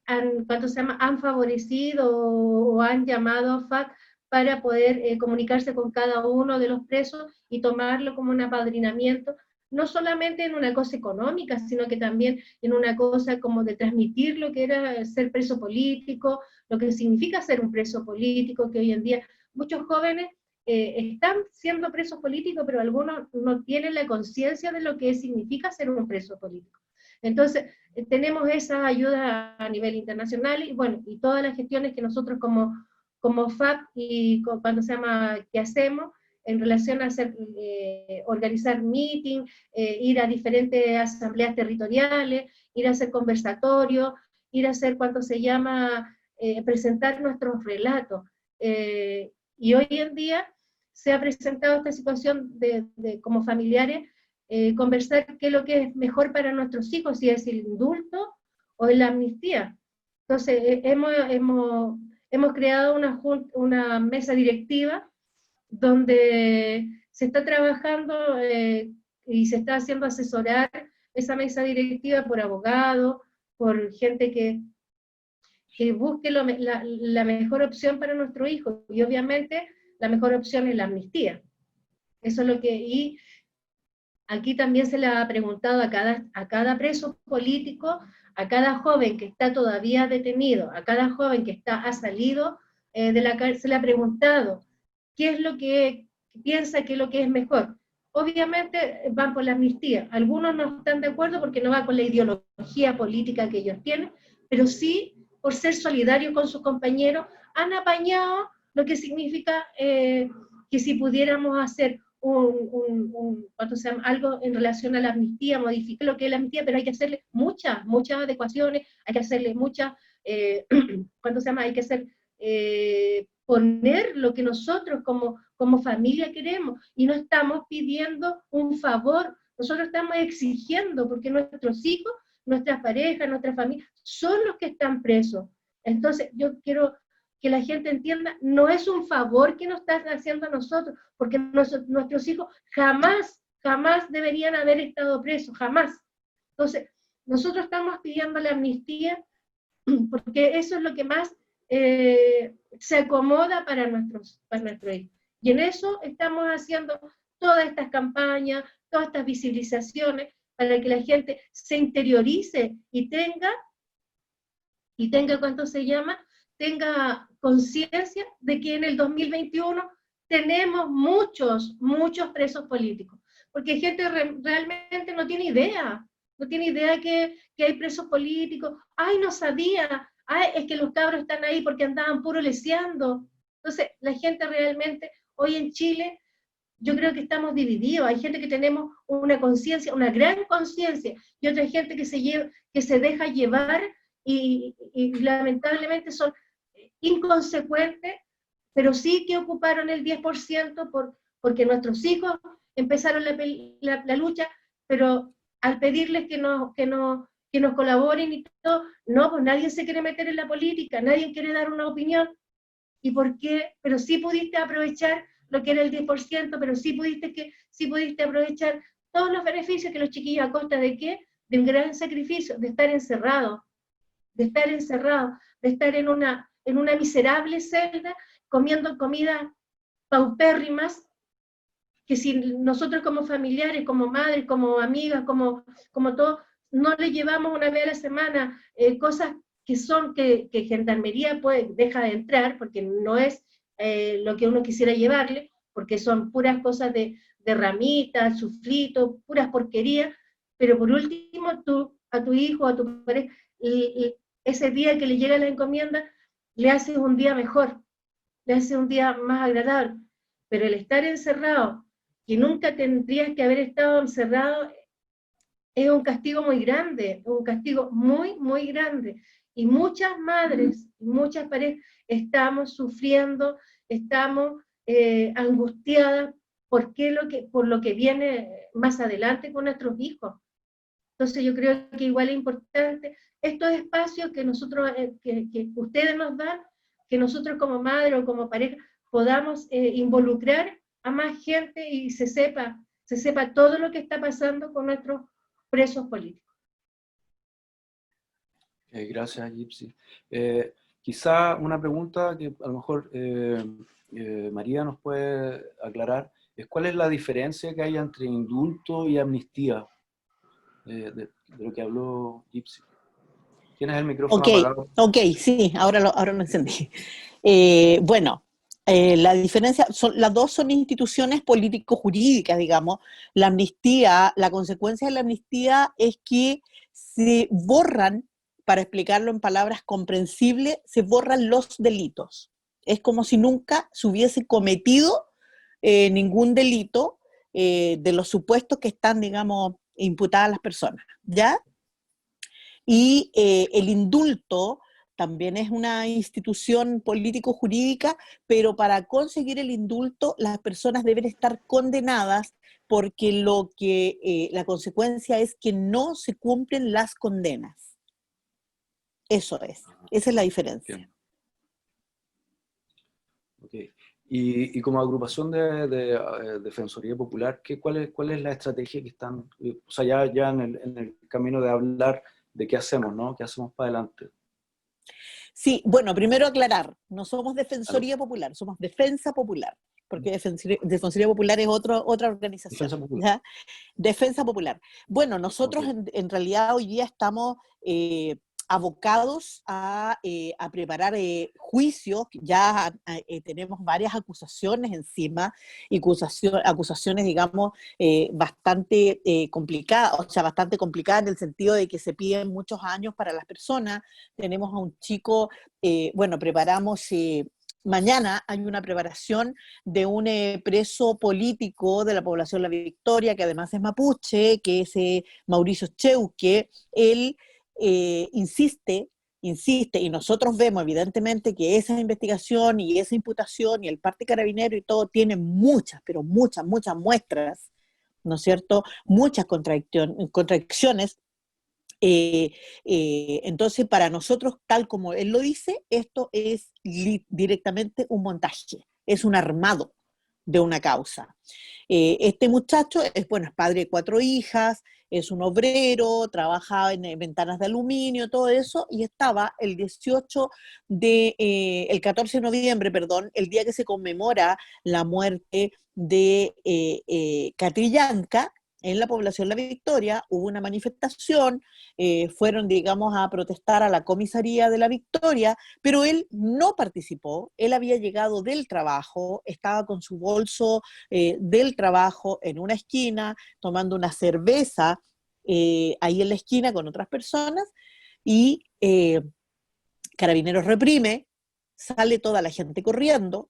han favorecido o han llamado a FAC para poder comunicarse con cada uno de los presos y tomarlo como un apadrinamiento, no solamente en una cosa económica, sino que también en una cosa como de transmitir lo que era ser preso político, lo que significa ser un preso político, que hoy en día muchos jóvenes están siendo presos políticos, pero algunos no tienen la conciencia de lo que significa ser un preso político. Entonces, tenemos esa ayuda a nivel internacional, y bueno, y todas las gestiones que nosotros como FAP y que hacemos, en relación a organizar meetings, ir a diferentes asambleas territoriales, ir a hacer conversatorios, ir a hacer presentar nuestros relatos. Y hoy en día se ha presentado esta situación como familiares, conversar qué es lo que es mejor para nuestros hijos, si es el indulto o la amnistía. Entonces, hemos creado una mesa directiva donde se está trabajando y se está haciendo asesorar esa mesa directiva por abogados, por gente que busque la mejor opción para nuestro hijo, y obviamente la mejor opción es la amnistía. Eso es lo que, y aquí también se le ha preguntado a cada preso político, a cada joven que está todavía detenido, a cada joven que ha salido de la cárcel, se le ha preguntado qué es lo que piensa que es lo que es mejor. Obviamente van por la amnistía. Algunos no están de acuerdo porque no va con la ideología política que ellos tienen, pero sí, por ser solidarios con sus compañeros, han apañado lo que significa que si pudiéramos hacer algo en relación a la amnistía, modificar lo que es la amnistía, pero hay que hacerle muchas adecuaciones, hay que hacerle hay que hacer, poner lo que nosotros como familia queremos, y no estamos pidiendo un favor, nosotros estamos exigiendo, porque nuestros hijos, nuestras parejas, nuestra familia, son los que están presos. Entonces, yo quiero que la gente entienda, no es un favor que nos están haciendo a nosotros, porque nuestros hijos jamás deberían haber estado presos, jamás. Entonces, nosotros estamos pidiendo la amnistía porque eso es lo que más se acomoda para nuestros hijos. Y en eso estamos haciendo todas estas campañas, todas estas visibilizaciones, para que la gente se interiorice y tenga, ¿cuánto se llama? Tenga conciencia de que en el 2021 tenemos muchos presos políticos, porque gente realmente no tiene idea que hay presos políticos. Ay, no sabía, ay, es que los cabros están ahí porque andaban puro leseando. Entonces, la gente realmente, hoy en Chile, yo creo que estamos divididos. Hay gente que tenemos una conciencia, una gran conciencia, y otra gente que se deja llevar y lamentablemente son inconsecuentes, pero sí que ocuparon el 10% porque nuestros hijos empezaron la lucha, pero al pedirles que nos colaboren y todo, no, pues nadie se quiere meter en la política, nadie quiere dar una opinión. ¿Y por qué? Pero sí pudiste aprovechar lo que era el 10%, pero sí pudiste aprovechar todos los beneficios que los chiquillos, ¿a costa de qué? De un gran sacrificio, de estar encerrados, de estar en una miserable celda, comiendo comidas paupérrimas, que si nosotros como familiares, como madres, como amigas, como todos, no le llevamos una vez a la semana cosas que Gendarmería deja de entrar, porque no es lo que uno quisiera llevarle, porque son puras cosas de ramitas, sufritos, puras porquerías, pero por último tú, a tu hijo, a tu pareja, ese día que le llega la encomienda, le haces un día mejor, le haces un día más agradable, pero el estar encerrado, que nunca tendrías que haber estado encerrado, es un castigo muy grande, un castigo muy, muy grande. Y muchas madres, muchas parejas, estamos sufriendo, estamos angustiadas por lo que viene más adelante con nuestros hijos. Entonces yo creo que igual es importante estos espacios que nosotros, que ustedes nos dan, que nosotros como madre o como pareja podamos involucrar a más gente y se sepa todo lo que está pasando con nuestros presos políticos. Gracias, Gypsy. Quizá una pregunta que a lo mejor María nos puede aclarar es ¿cuál es la diferencia que hay entre indulto y amnistía? De lo que habló Gypsy. ¿Tienes el micrófono apagado? Ok, sí, ahora lo encendí. Bueno, la diferencia, las dos son instituciones político-jurídicas, digamos. La amnistía, la consecuencia de la amnistía es que se borran, para explicarlo en palabras comprensibles, se borran los delitos. Es como si nunca se hubiese cometido ningún delito de los supuestos que están, digamos, imputadas las personas, ¿ya? Y el indulto también es una institución político-jurídica, pero para conseguir el indulto las personas deben estar condenadas porque la consecuencia es que no se cumplen las condenas. Esa es la diferencia. Bien. Okay. Y como agrupación de Defensoría Popular, ¿cuál es la estrategia que están, o sea, ya en el camino de hablar de qué hacemos, ¿no? ¿Qué hacemos para adelante? Sí, bueno, primero aclarar, no somos Defensoría Popular, somos Defensa Popular, porque Defensoría Popular es otra organización. Defensa Popular. ¿Ya? Defensa Popular. Bueno, nosotros Ok. en realidad hoy día estamos abocados a preparar juicios, ya tenemos varias acusaciones encima, y acusaciones, digamos, bastante complicadas, o sea, bastante complicadas en el sentido de que se piden muchos años para las personas. Tenemos a un chico, bueno, preparamos... mañana hay una preparación de un preso político de la población La Victoria, que además es mapuche, que es Mauricio Cheuque. Él insiste, y nosotros vemos evidentemente que esa investigación y esa imputación y el parte carabinero y todo tiene muchas, pero muchas muestras, ¿no es cierto? Muchas contradicciones. Entonces, para nosotros, tal como él lo dice, esto es directamente un montaje, es un armado de una causa. Este muchacho es padre de 4 hijas, es un obrero, trabaja en ventanas de aluminio, todo eso, y estaba el 14 de noviembre, perdón, el día que se conmemora la muerte de Catrillanca, en la población La Victoria, hubo una manifestación, fueron, digamos, a protestar a la comisaría de La Victoria, pero él no participó, él había llegado del trabajo, estaba con su bolso del trabajo en una esquina, tomando una cerveza ahí en la esquina con otras personas, y Carabineros reprime, sale toda la gente corriendo,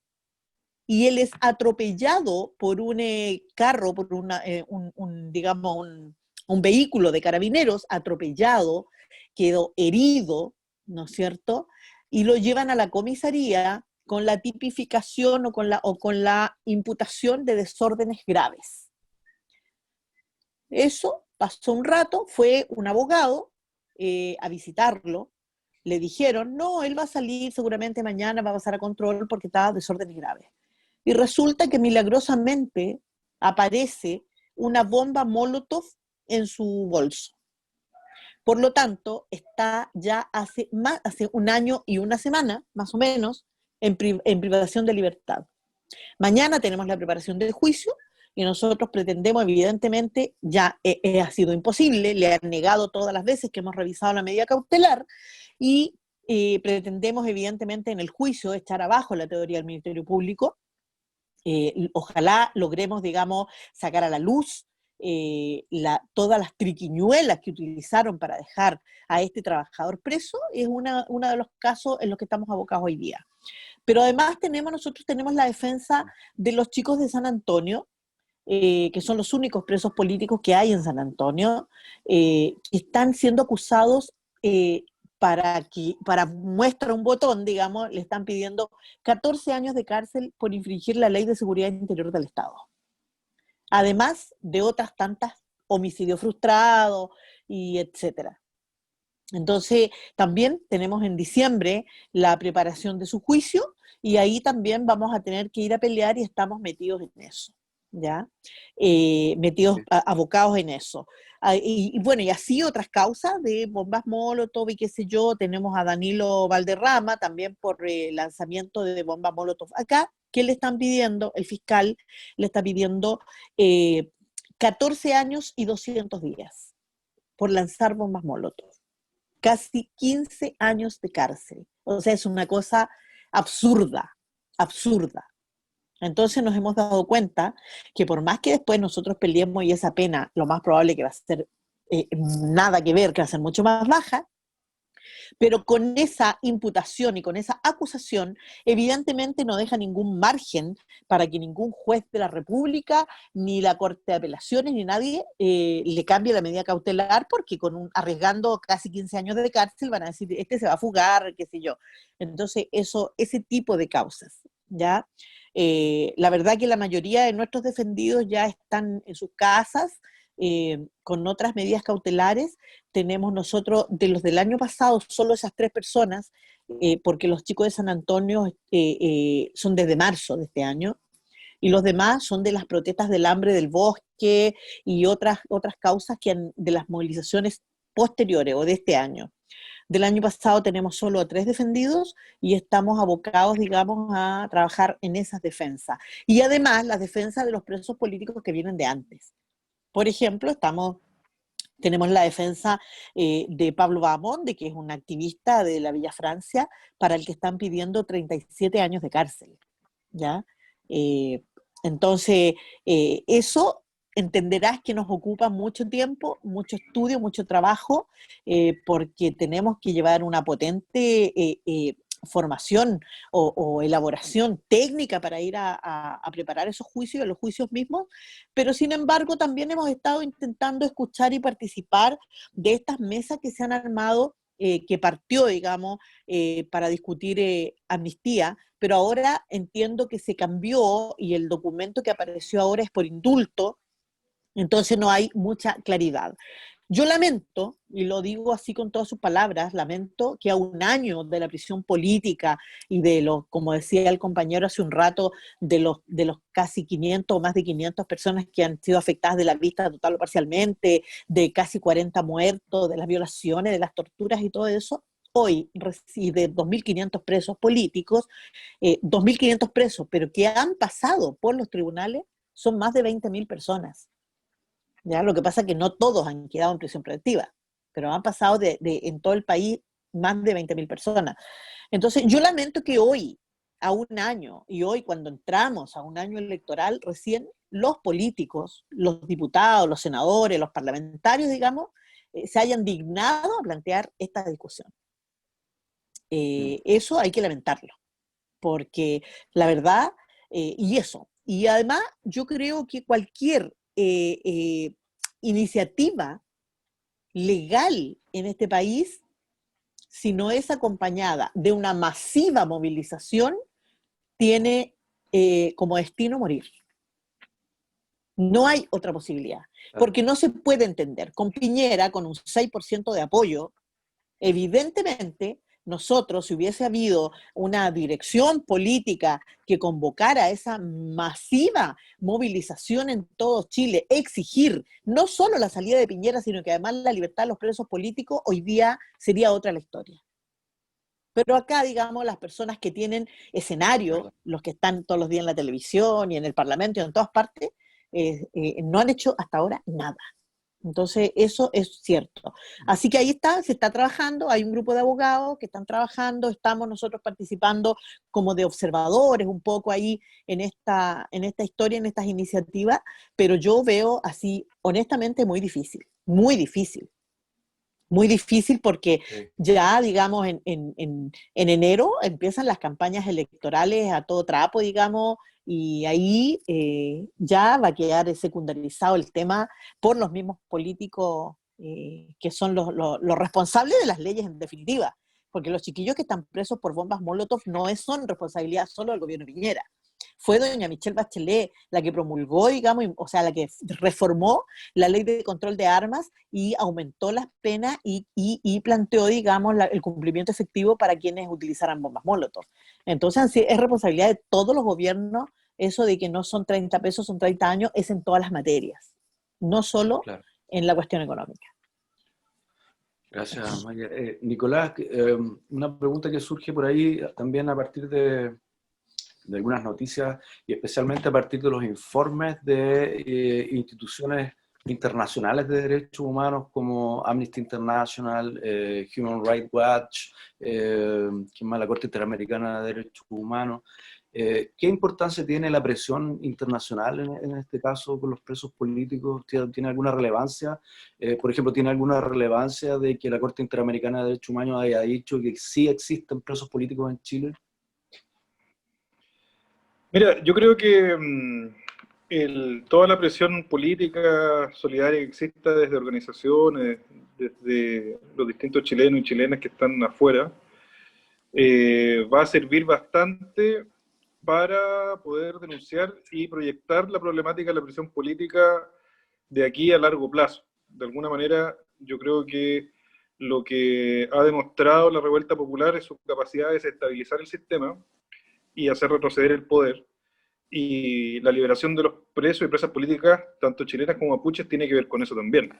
y él es atropellado por un carro, por un vehículo de carabineros, atropellado, quedó herido, ¿no es cierto? Y lo llevan a la comisaría con la tipificación o con la imputación de desórdenes graves. Eso pasó un rato, fue un abogado a visitarlo, le dijeron, no, él va a salir seguramente mañana, va a pasar a control porque está desórdenes graves. Y resulta que milagrosamente aparece una bomba Molotov en su bolso. Por lo tanto, está ya hace 1 año y 1 semana, más o menos, en privación de libertad. Mañana tenemos la preparación del juicio y nosotros pretendemos, evidentemente, ya ha sido imposible, le han negado todas las veces que hemos revisado la medida cautelar, y pretendemos, evidentemente, en el juicio echar abajo la teoría del Ministerio Público. Ojalá logremos, digamos, sacar a la luz todas las triquiñuelas que utilizaron para dejar a este trabajador preso. Es uno de los casos en los que estamos abocados hoy día. Pero además nosotros tenemos la defensa de los chicos de San Antonio, que son los únicos presos políticos que hay en San Antonio, que están siendo acusados para muestra un botón, digamos, le están pidiendo 14 años de cárcel por infringir la Ley de Seguridad Interior del Estado. Además de otras tantas homicidios frustrados y etcétera. Entonces, también tenemos en diciembre la preparación de su juicio y ahí también vamos a tener que ir a pelear y estamos metidos en eso, ¿ya? Abocados en eso. Y bueno, y así otras causas de bombas Molotov y qué sé yo. Tenemos a Danilo Valderrama también por lanzamiento de bombas Molotov acá. ¿Qué le están pidiendo? El fiscal le está pidiendo 14 años y 200 días por lanzar bombas Molotov. Casi 15 años de cárcel. O sea, es una cosa absurda. Entonces nos hemos dado cuenta que por más que después nosotros peleemos y esa pena, lo más probable que va a ser nada que ver, que va a ser mucho más baja, pero con esa imputación y con esa acusación, evidentemente no deja ningún margen para que ningún juez de la República, ni la Corte de Apelaciones, ni nadie le cambie la medida cautelar, porque arriesgando casi 15 años de cárcel van a decir, este se va a fugar, qué sé yo. Entonces, ese tipo de causas, ¿ya? La verdad que la mayoría de nuestros defendidos ya están en sus casas, con otras medidas cautelares. Tenemos nosotros, de los del año pasado, solo esas 3 personas, porque los chicos de San Antonio son desde marzo de este año, y los demás son de las protestas del hambre del bosque y otras causas de las movilizaciones posteriores o de este año. Del año pasado tenemos solo 3 defendidos y estamos abocados, digamos, a trabajar en esas defensas. Y además las defensas de los presos políticos que vienen de antes. Por ejemplo, tenemos la defensa de Pablo Bahamonde, que es un activista de la Villa Francia, para el que están pidiendo 37 años de cárcel, ¿ya? Entonces, eso entenderás que nos ocupa mucho tiempo, mucho estudio, mucho trabajo, porque tenemos que llevar una potente formación o elaboración técnica para ir a preparar esos juicios, los juicios mismos, pero sin embargo también hemos estado intentando escuchar y participar de estas mesas que se han armado, que partió, digamos, para discutir amnistía, pero ahora entiendo que se cambió y el documento que apareció ahora es por indulto, entonces no hay mucha claridad. Yo lamento, y lo digo así con todas sus palabras, lamento que a un año de la prisión política y de los, como decía el compañero hace un rato, de los casi 500 o más de 500 personas que han sido afectadas de la vista total o parcialmente, de casi 40 muertos, de las violaciones, de las torturas y todo eso, hoy reside 2.500 presos políticos, 2.500 presos, pero que han pasado por los tribunales, son más de 20.000 personas. ¿Ya? Lo que pasa es que no todos han quedado en prisión preventiva, pero han pasado en todo el país más de 20.000 personas. Entonces, yo lamento que hoy, a un año, y hoy cuando entramos a un año electoral, recién los políticos, los diputados, los senadores, los parlamentarios, digamos, se hayan dignado a plantear esta discusión. Eso hay que lamentarlo, porque la verdad, y además yo creo que cualquier iniciativa legal en este país, si no es acompañada de una masiva movilización, tiene como destino morir. No hay otra posibilidad, porque no se puede entender. Con Piñera, con un 6% de apoyo, evidentemente nosotros, si hubiese habido una dirección política que convocara esa masiva movilización en todo Chile, exigir no solo la salida de Piñera, sino que además la libertad de los presos políticos, hoy día sería otra la historia. Pero acá, digamos, las personas que tienen escenario, los que están todos los días en la televisión y en el Parlamento y en todas partes, no han hecho hasta ahora nada. Entonces, eso es cierto. Así que ahí está, se está trabajando, hay un grupo de abogados que están trabajando, estamos nosotros participando como de observadores un poco ahí en esta historia, en estas iniciativas, pero yo veo así, honestamente, muy difícil, muy difícil. Muy difícil porque ya, digamos, en enero empiezan las campañas electorales a todo trapo, digamos, y ahí ya va a quedar secundarizado el tema por los mismos políticos que son los responsables de las leyes en definitiva, porque los chiquillos que están presos por bombas Molotov no son responsabilidad solo del gobierno Piñera. Fue doña Michelle Bachelet la que promulgó, digamos, o sea, la que reformó la ley de control de armas y aumentó las penas y planteó, digamos, el cumplimiento efectivo para quienes utilizaran bombas Molotov. Entonces, es responsabilidad de todos los gobiernos eso de que no son 30 pesos, son 30 años, es en todas las materias, no solo en la cuestión económica. Gracias, Maya. Nicolás, una pregunta que surge por ahí también a partir de algunas noticias y especialmente a partir de los informes de instituciones internacionales de derechos humanos como Amnesty International, Human Rights Watch, la Corte Interamericana de Derechos Humanos. ¿Qué importancia tiene la presión internacional en este caso con los presos políticos? ¿Tiene alguna relevancia? Por ejemplo, ¿tiene alguna relevancia de que la Corte Interamericana de Derechos Humanos haya dicho que sí existen presos políticos en Chile? Mira, yo creo que toda la presión política solidaria que exista desde organizaciones, desde los distintos chilenos y chilenas que están afuera, va a servir bastante para poder denunciar y proyectar la problemática de la presión política de aquí a largo plazo. De alguna manera, yo creo que lo que ha demostrado la revuelta popular es su capacidad de desestabilizar el sistema y hacer retroceder el poder. Y la liberación de los presos y presas políticas, tanto chilenas como mapuches, tiene que ver con eso también.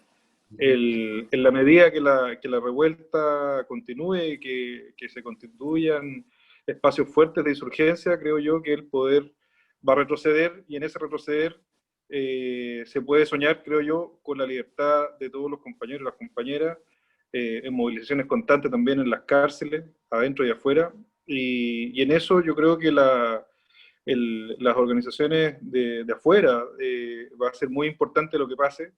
En la medida que la revuelta continúe y que se constituyan espacios fuertes de insurgencia, creo yo que el poder va a retroceder, y en ese retroceder se puede soñar, creo yo, con la libertad de todos los compañeros y las compañeras, en movilizaciones constantes también en las cárceles, adentro y afuera, y en eso yo creo que las organizaciones de afuera va a ser muy importante lo que pase,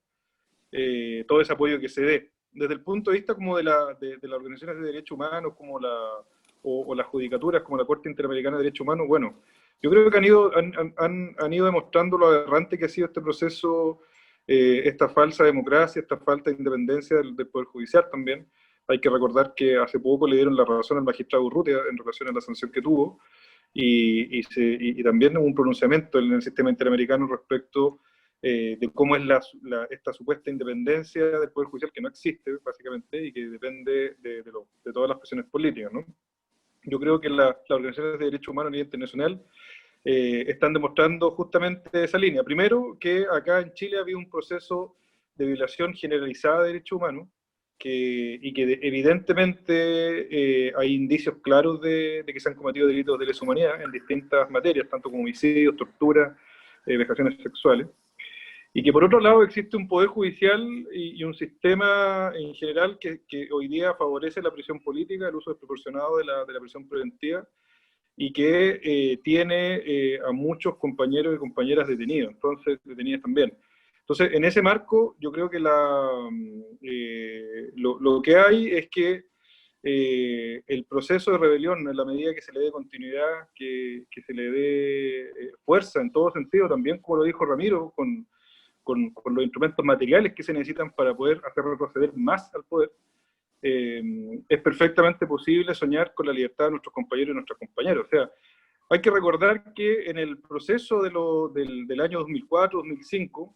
todo ese apoyo que se dé. Desde el punto de vista como de las organizaciones de derechos humanos, como o las judicaturas, como la Corte Interamericana de Derechos Humanos, bueno, yo creo que han ido demostrando lo aberrante que ha sido este proceso, esta falsa democracia, esta falta de independencia del Poder Judicial también. Hay que recordar que hace poco le dieron la razón al magistrado Urrutia en relación a la sanción que tuvo, y también hubo un pronunciamiento en el sistema interamericano respecto de cómo es esta supuesta independencia del Poder Judicial, que no existe, básicamente, y que depende de todas las presiones políticas, ¿no? Yo creo que las organizaciones de derechos humanos a nivel internacional están demostrando justamente esa línea. Primero, que acá en Chile ha habido un proceso de violación generalizada de derechos humanos, y que evidentemente hay indicios claros de que se han cometido delitos de lesa humanidad en distintas materias, tanto como homicidios, tortura, vejaciones sexuales. Y que por otro lado existe un poder judicial y un sistema en general que hoy día favorece la prisión política, el uso desproporcionado de la prisión preventiva, y que tiene a muchos compañeros y compañeras detenidos, entonces detenidas también. Entonces, en ese marco, yo creo que lo que hay es que el proceso de rebelión, en la medida que se le dé continuidad, que se le dé fuerza en todo sentido, también como lo dijo Ramiro, con los instrumentos materiales que se necesitan para poder hacer retroceder más al poder, es perfectamente posible soñar con la libertad de nuestros compañeros y nuestras compañeras. O sea, hay que recordar que en el proceso del año 2004-2005,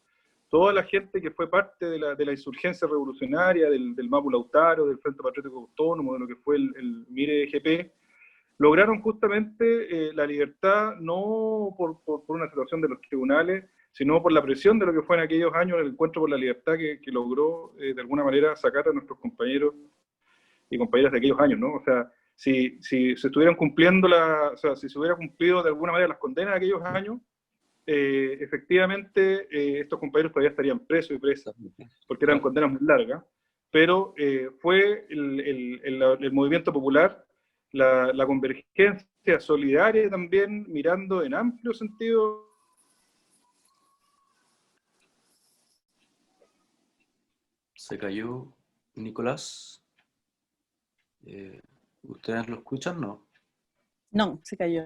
toda la gente que fue parte de la insurgencia revolucionaria, del Mapu Lautaro, del Frente Patriótico Autónomo, de lo que fue el MIRE EGP, lograron justamente la libertad no por una situación de los tribunales, sino por la presión de lo que fue en aquellos años el encuentro por la libertad que logró de alguna manera sacar a nuestros compañeros y compañeras de aquellos años, ¿no? O sea, si se estuvieran cumpliendo si se hubiera cumplido de alguna manera las condenas de aquellos años, efectivamente estos compañeros todavía estarían presos y presas, porque eran condenas muy largas, pero fue el movimiento popular, la convergencia solidaria también, mirando en amplio sentido. Se cayó Nicolás. ¿Ustedes lo escuchan? No. No, se cayó.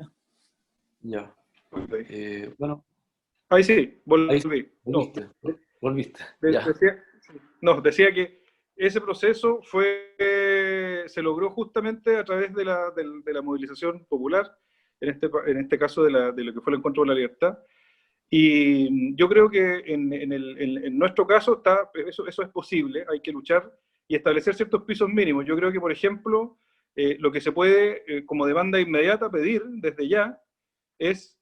Ya. Bueno. Ahí sí, volví. Volviste. Decía que ese proceso se logró justamente a través de la movilización popular, en este caso de lo que fue el encuentro por la libertad. Y yo creo que en nuestro caso eso es posible, hay que luchar y establecer ciertos pisos mínimos. Yo creo que, por ejemplo, lo que se puede, como demanda inmediata, pedir desde ya, es,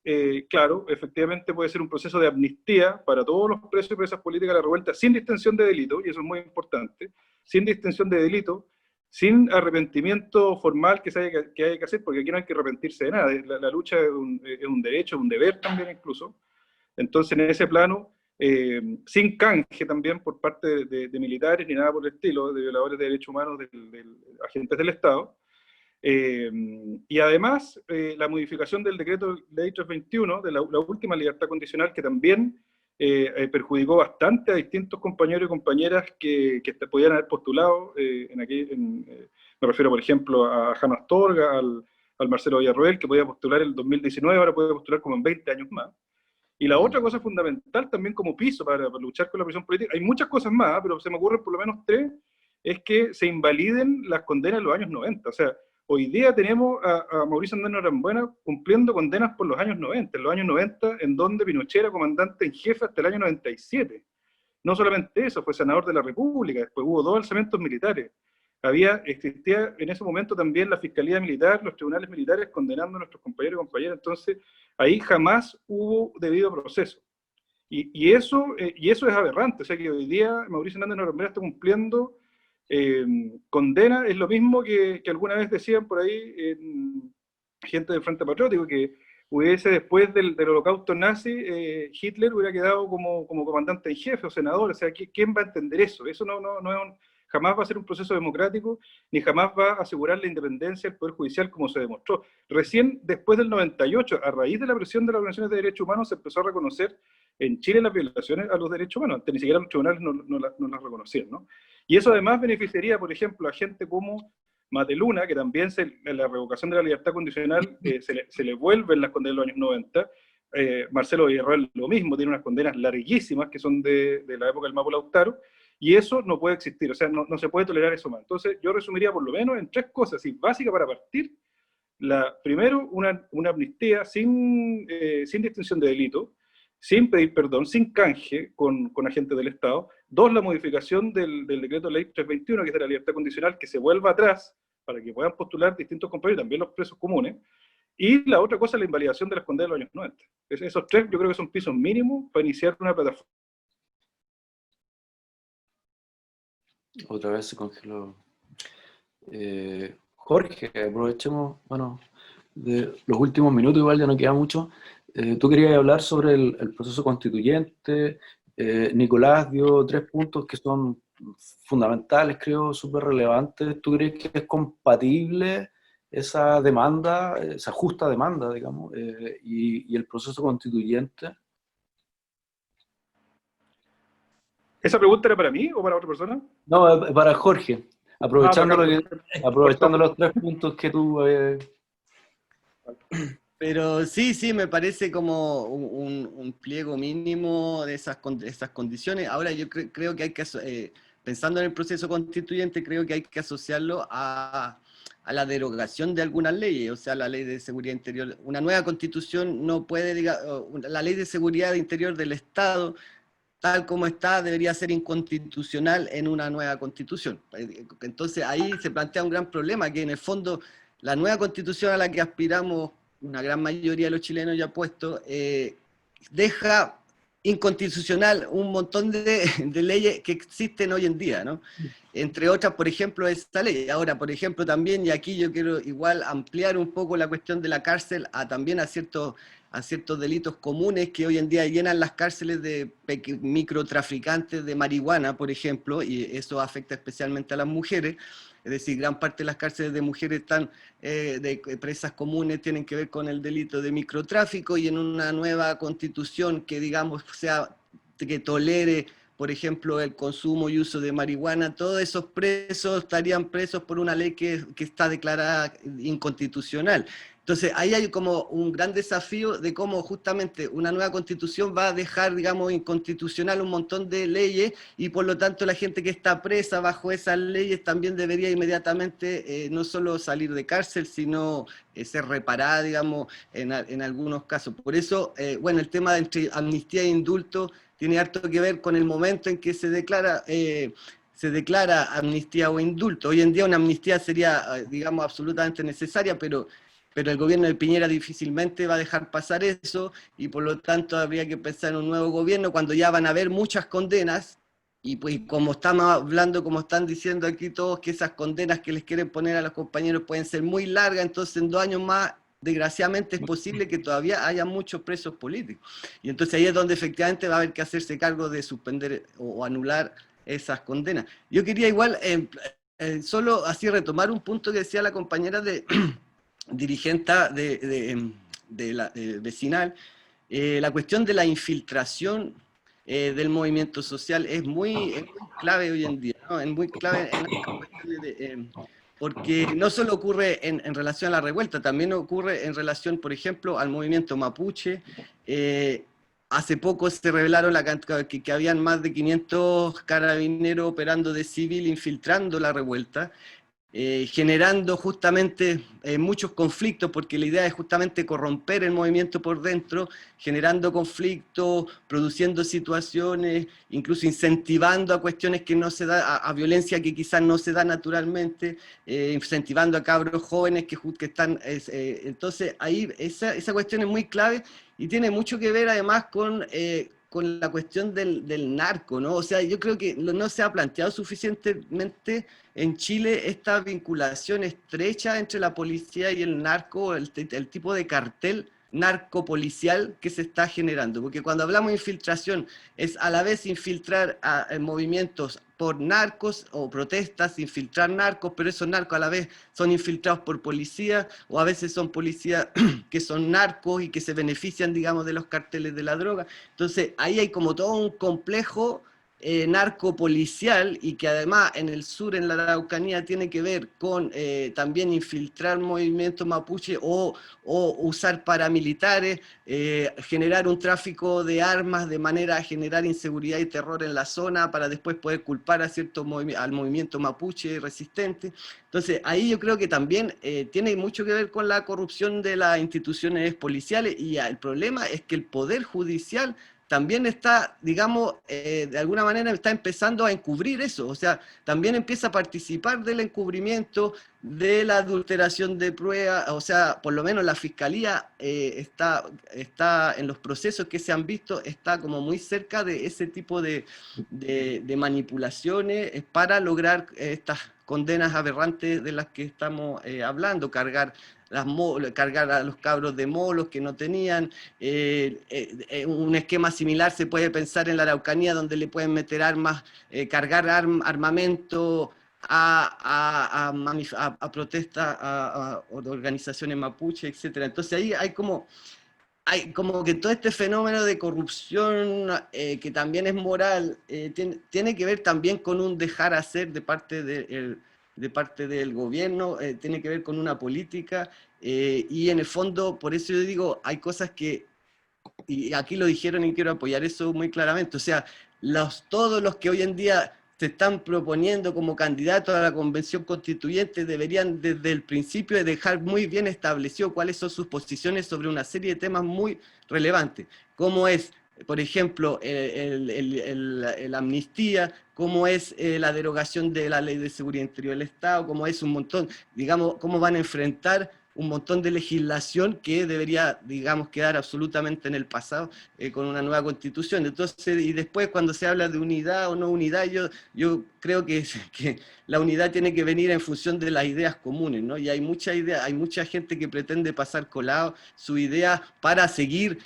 claro, efectivamente puede ser un proceso de amnistía para todos los presos y presas políticas de la revuelta, sin distinción de delito, y eso es muy importante, sin distinción de delito, sin arrepentimiento formal que haya que hacer, porque aquí no hay que arrepentirse de nada, la lucha es un derecho, un deber también incluso. Entonces, en ese plano, sin canje también por parte de militares ni nada por el estilo, de violadores de derechos humanos, de agentes del Estado. Y además, la modificación del decreto ley 321, de la última libertad condicional, que también perjudicó bastante a distintos compañeros y compañeras que podían haber postulado. Me refiero, por ejemplo, a Jano Astorga, al Marcelo Villarroel, que podía postular en el 2019, ahora puede postular como en 20 años más. Y la otra cosa fundamental también como piso para luchar con la prisión política, hay muchas cosas más, pero se me ocurren por lo menos 3, es que se invaliden las condenas de los años 90. O sea, hoy día tenemos a Mauricio Andino Norambuena cumpliendo condenas por los años 90, en los años 90 en donde Pinochet era comandante en jefe hasta el año 97. No solamente eso, fue senador de la República, después hubo 2 alzamientos militares. Existía en ese momento también la Fiscalía Militar, los tribunales militares condenando a nuestros compañeros y compañeras, entonces ahí jamás hubo debido proceso. Y eso es aberrante. O sea que hoy día Mauricio Hernández Noroña está cumpliendo condena. Es lo mismo que alguna vez decían por ahí gente del Frente Patriótico, que hubiese después del holocausto nazi, Hitler hubiera quedado como comandante en jefe o senador. O sea, ¿quién va a entender eso? Eso no es jamás va a ser un proceso democrático, ni jamás va a asegurar la independencia del Poder Judicial como se demostró. Recién después del 98, a raíz de la presión de las organizaciones de derechos humanos, se empezó a reconocer en Chile las violaciones a los derechos humanos. Antes ni siquiera los tribunales no las reconocían, ¿no? Y eso además beneficiaría, por ejemplo, a gente como Mateluna, que también en la revocación de la libertad condicional se le vuelven las condenas de los años 90. Marcelo Villarreal lo mismo, tiene unas condenas larguísimas que son de la época del Mapo Lautaro, y eso no puede existir, o sea, no se puede tolerar eso más. Entonces yo resumiría por lo menos en 3 cosas, y básicas para partir. Primero, una amnistía sin distinción de delito, sin pedir perdón, sin canje con agentes del Estado. 2, la modificación del decreto ley 321, que es de la libertad condicional, que se vuelva atrás para que puedan postular distintos compañeros, también los presos comunes. Y la otra cosa es la invalidación de las condenas de los años 90. Esos 3 yo creo que son pisos mínimos para iniciar una plataforma. Otra vez se congeló. Jorge, aprovechemos, bueno, de los últimos minutos, igual ya no queda mucho. Tú querías hablar sobre el proceso constituyente. Nicolás dio 3 puntos que son fundamentales, creo, súper relevantes. ¿Tú crees que es compatible esa demanda, esa justa demanda, digamos, y el proceso constituyente? ¿Esa pregunta era para mí o para otra persona? No, para Jorge, aprovechando Jorge. los 3 puntos que tú... Pero sí, me parece como un pliego mínimo de esas condiciones. Ahora yo creo que hay que, pensando en el proceso constituyente, creo que hay que asociarlo a la derogación de algunas leyes, o sea, la ley de seguridad interior. Una nueva constitución no puede, la ley de seguridad interior del Estado, tal como está, debería ser inconstitucional en una nueva constitución. Entonces ahí se plantea un gran problema, que en el fondo la nueva constitución a la que aspiramos, una gran mayoría de los chilenos ya puestos, deja inconstitucional un montón de leyes que existen hoy en día, ¿no? Entre otras, por ejemplo, esta ley. Ahora, por ejemplo, también, y aquí yo quiero igual ampliar un poco la cuestión de la cárcel también a ciertos delitos comunes que hoy en día llenan las cárceles de microtraficantes de marihuana, por ejemplo, y eso afecta especialmente a las mujeres. Es decir, gran parte de las cárceles de mujeres están, de presas comunes, tienen que ver con el delito de microtráfico, y en una nueva constitución que, digamos, que tolere, por ejemplo, el consumo y uso de marihuana, todos esos presos estarían presos por una ley que está declarada inconstitucional. Entonces, ahí hay como un gran desafío de cómo justamente una nueva constitución va a dejar, digamos, inconstitucional un montón de leyes, y por lo tanto la gente que está presa bajo esas leyes también debería inmediatamente no solo salir de cárcel, sino ser reparada, digamos, en algunos casos. Por eso, bueno, el tema de entre amnistía e indulto tiene harto que ver con el momento en que se declara amnistía o indulto. Hoy en día una amnistía sería, digamos, absolutamente necesaria, pero el gobierno de Piñera difícilmente va a dejar pasar eso, y por lo tanto habría que pensar en un nuevo gobierno cuando ya van a haber muchas condenas, y pues como estamos hablando, como están diciendo aquí todos, que esas condenas que les quieren poner a los compañeros pueden ser muy largas, entonces en 2 años más, desgraciadamente, es posible que todavía haya muchos presos políticos. Y entonces ahí es donde efectivamente va a haber que hacerse cargo de suspender o anular esas condenas. Yo quería igual, solo así retomar un punto que decía la compañera de dirigente vecinal, la cuestión de la infiltración del movimiento social es muy clave hoy en día, ¿no? Es muy clave en la cuestión porque no solo ocurre en relación a la revuelta, también ocurre en relación, por ejemplo, al movimiento mapuche. Hace poco se revelaron que habían más de 500 carabineros operando de civil, infiltrando la revuelta, generando justamente muchos conflictos, porque la idea es justamente corromper el movimiento por dentro, generando conflictos, produciendo situaciones, incluso incentivando a cuestiones que no se da, a violencia que quizás no se da naturalmente, incentivando a cabros jóvenes que están... entonces ahí esa cuestión es muy clave, y tiene mucho que ver además con con la cuestión del narco, ¿no? O sea, yo creo que no se ha planteado suficientemente en Chile esta vinculación estrecha entre la policía y el narco, el tipo de cartel narcopolicial que se está generando, porque cuando hablamos de infiltración es a la vez infiltrar en movimientos por narcos o protestas, infiltrar narcos, pero esos narcos a la vez son infiltrados por policías, o a veces son policías que son narcos y que se benefician, digamos, de los carteles de la droga. Entonces ahí hay como todo un complejo narcopolicial, y que además en el sur, en la Araucanía, tiene que ver con también infiltrar movimientos mapuche o usar paramilitares, generar un tráfico de armas de manera a generar inseguridad y terror en la zona para después poder culpar a al movimiento mapuche resistente. Entonces ahí yo creo que también tiene mucho que ver con la corrupción de las instituciones policiales, y el problema es que el Poder Judicial también está, digamos, de alguna manera está empezando a encubrir eso, o sea, también empieza a participar del encubrimiento, de la adulteración de pruebas, o sea, por lo menos la Fiscalía está en los procesos que se han visto, está como muy cerca de ese tipo de manipulaciones para lograr estas condenas aberrantes de las que estamos hablando, cargar a los cabros de molos que no tenían, un esquema similar se puede pensar en la Araucanía, donde le pueden meter armas, cargar armamento a protestas, a organizaciones mapuche, etc. Entonces ahí hay como que todo este fenómeno de corrupción, que también es moral, tiene que ver también con un dejar hacer de parte del gobierno, tiene que ver con una política, y en el fondo, por eso yo digo, hay cosas que, y aquí lo dijeron y quiero apoyar eso muy claramente, o sea, todos los que hoy en día se están proponiendo como candidatos a la Convención Constituyente deberían desde el principio de dejar muy bien establecido cuáles son sus posiciones sobre una serie de temas muy relevantes, como es, por ejemplo, la amnistía, cómo es la derogación de la Ley de Seguridad Interior del Estado, cómo es un montón, digamos, cómo van a enfrentar un montón de legislación que debería, digamos, quedar absolutamente en el pasado con una nueva constitución. Entonces, y después cuando se habla de unidad o no unidad, yo creo que la unidad tiene que venir en función de las ideas comunes, ¿no? Y hay mucha gente que pretende pasar colado su idea para seguir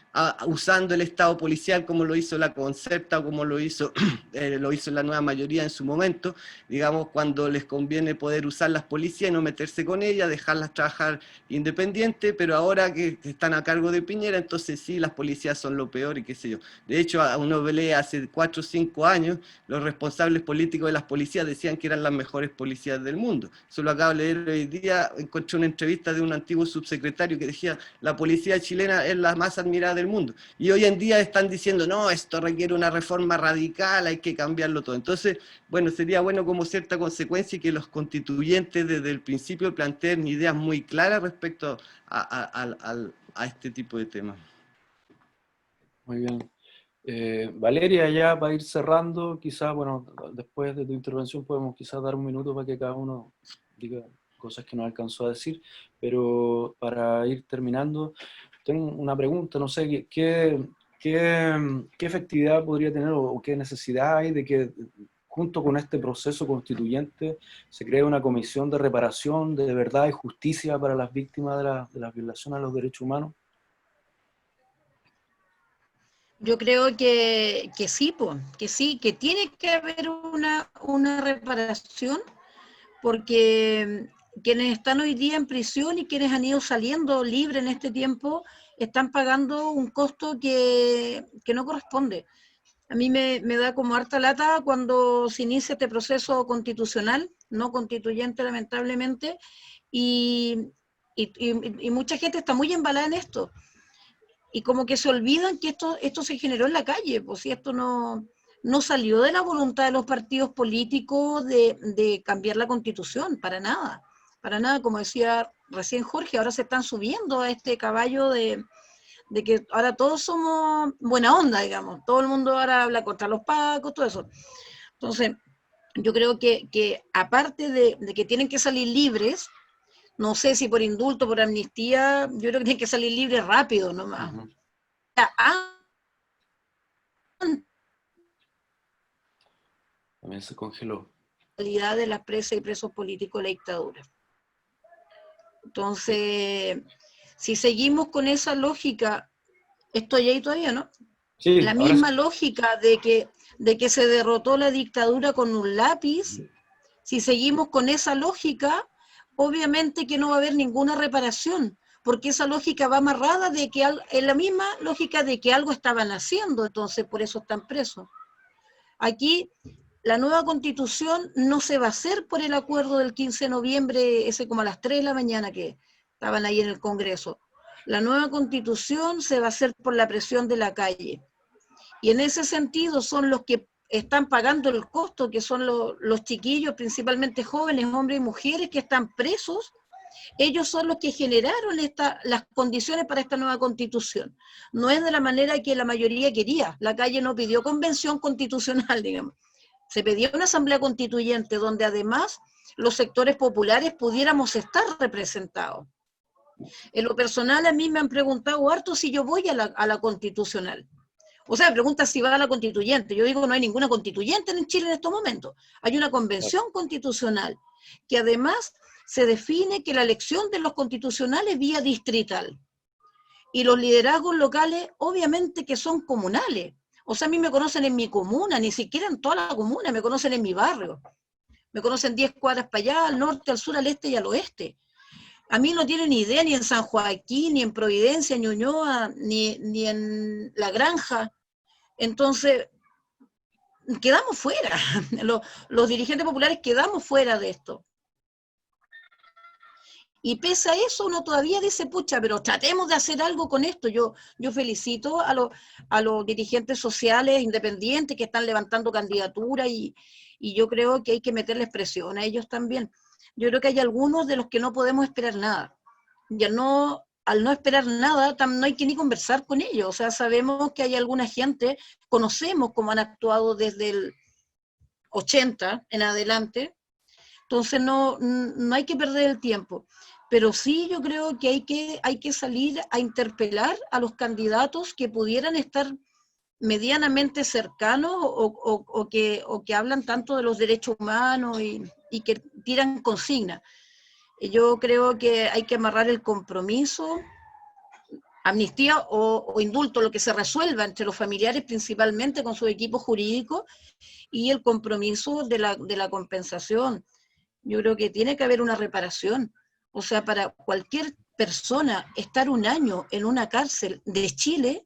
usando el Estado policial como lo hizo la Concerta o como lo hizo la nueva mayoría en su momento, digamos, cuando les conviene poder usar las policías y no meterse con ellas, dejarlas trabajar independiente, pero ahora que están a cargo de Piñera, entonces sí, las policías son lo peor y qué sé yo. De hecho, a uno ve hace 4 o 5 años, los responsables políticos de las policías decían que eran las mejores policías del mundo. Eso lo acabo de leer hoy día, encontré una entrevista de un antiguo subsecretario que decía, la policía chilena es la más admirada del mundo. Y hoy en día están diciendo, no, esto requiere una reforma radical, hay que cambiarlo todo. Entonces, bueno, sería bueno como cierta consecuencia que los constituyentes desde el principio planteen ideas muy claras respecto a este tipo de temas. Muy bien. Valeria, ya para ir cerrando, quizás, bueno, después de tu intervención podemos quizás dar un minuto para que cada uno diga cosas que no alcanzó a decir, pero para ir terminando, tengo una pregunta, no sé, ¿qué efectividad podría tener o qué necesidad hay de que junto con este proceso constituyente se cree una comisión de reparación, de verdad y justicia para las víctimas de las violaciones a los derechos humanos? Yo creo que sí, que sí, que tiene que haber una reparación, porque quienes están hoy día en prisión y quienes han ido saliendo libres en este tiempo están pagando un costo que no corresponde. A mí me da como harta lata cuando se inicia este proceso constitucional, no constituyente lamentablemente, y mucha gente está muy embalada en esto. Y como que se olvidan que esto se generó en la calle, pues si esto no salió de la voluntad de los partidos políticos de cambiar la Constitución, para nada, como decía recién Jorge, ahora se están subiendo a este caballo de que ahora todos somos buena onda, digamos, todo el mundo ahora habla contra los pacos, todo eso. Entonces, yo creo que aparte de que tienen que salir libres, no sé si por indulto, por amnistía, yo creo que tienen que salir libres rápido nomás. Uh-huh. También se congeló. De las presas y presos políticos de la dictadura. Entonces, si seguimos con esa lógica, estoy ahí todavía, ¿no? Sí, La ahora misma sí. lógica de que se derrotó la dictadura con un lápiz, si seguimos con esa lógica, obviamente que no va a haber ninguna reparación, porque esa lógica va amarrada de que es la misma lógica de que algo estaban haciendo, entonces por eso están presos. Aquí la nueva constitución no se va a hacer por el acuerdo del 15 de noviembre, ese como a las 3 de la mañana que estaban ahí en el Congreso. La nueva constitución se va a hacer por la presión de la calle. Y en ese sentido son los que están pagando el costo, que son los chiquillos, principalmente jóvenes, hombres y mujeres que están presos. Ellos son los que generaron las condiciones para esta nueva constitución. No es de la manera que la mayoría quería. La calle no pidió convención constitucional, digamos. Se pidió una asamblea constituyente donde además los sectores populares pudiéramos estar representados. En lo personal a mí me han preguntado harto si yo voy a la constitucional. O sea, me preguntan si va a la constituyente. Yo digo, no hay ninguna constituyente en Chile en estos momentos. Hay una convención constitucional que además se define que la elección de los constitucionales vía distrital. Y los liderazgos locales obviamente que son comunales. O sea, a mí me conocen en mi comuna, ni siquiera en toda la comuna, me conocen en mi barrio. Me conocen 10 cuadras para allá, al norte, al sur, al este y al oeste. A mí no tienen ni idea ni en San Joaquín, ni en Providencia, ni Ñuñoa, ni en La Granja. Entonces, quedamos fuera. Los dirigentes populares quedamos fuera de esto. Y pese a eso, uno todavía dice, pucha, pero tratemos de hacer algo con esto. Yo felicito a los dirigentes sociales independientes que están levantando candidaturas y yo creo que hay que meterles presión a ellos también. Yo creo que hay algunos de los que no podemos esperar nada. Al no esperar nada, no hay que ni conversar con ellos. O sea, sabemos que hay alguna gente, conocemos cómo han actuado desde el 80 en adelante, entonces no hay que perder el tiempo. Pero sí yo creo que hay que salir a interpelar a los candidatos que pudieran estar medianamente cercanos o que hablan tanto de los derechos humanos y que tiran consignas. Yo creo que hay que amarrar el compromiso, amnistía o indulto, lo que se resuelva entre los familiares principalmente con su equipo jurídico y el compromiso de la compensación. Yo creo que tiene que haber una reparación. O sea, para cualquier persona estar un año en una cárcel de Chile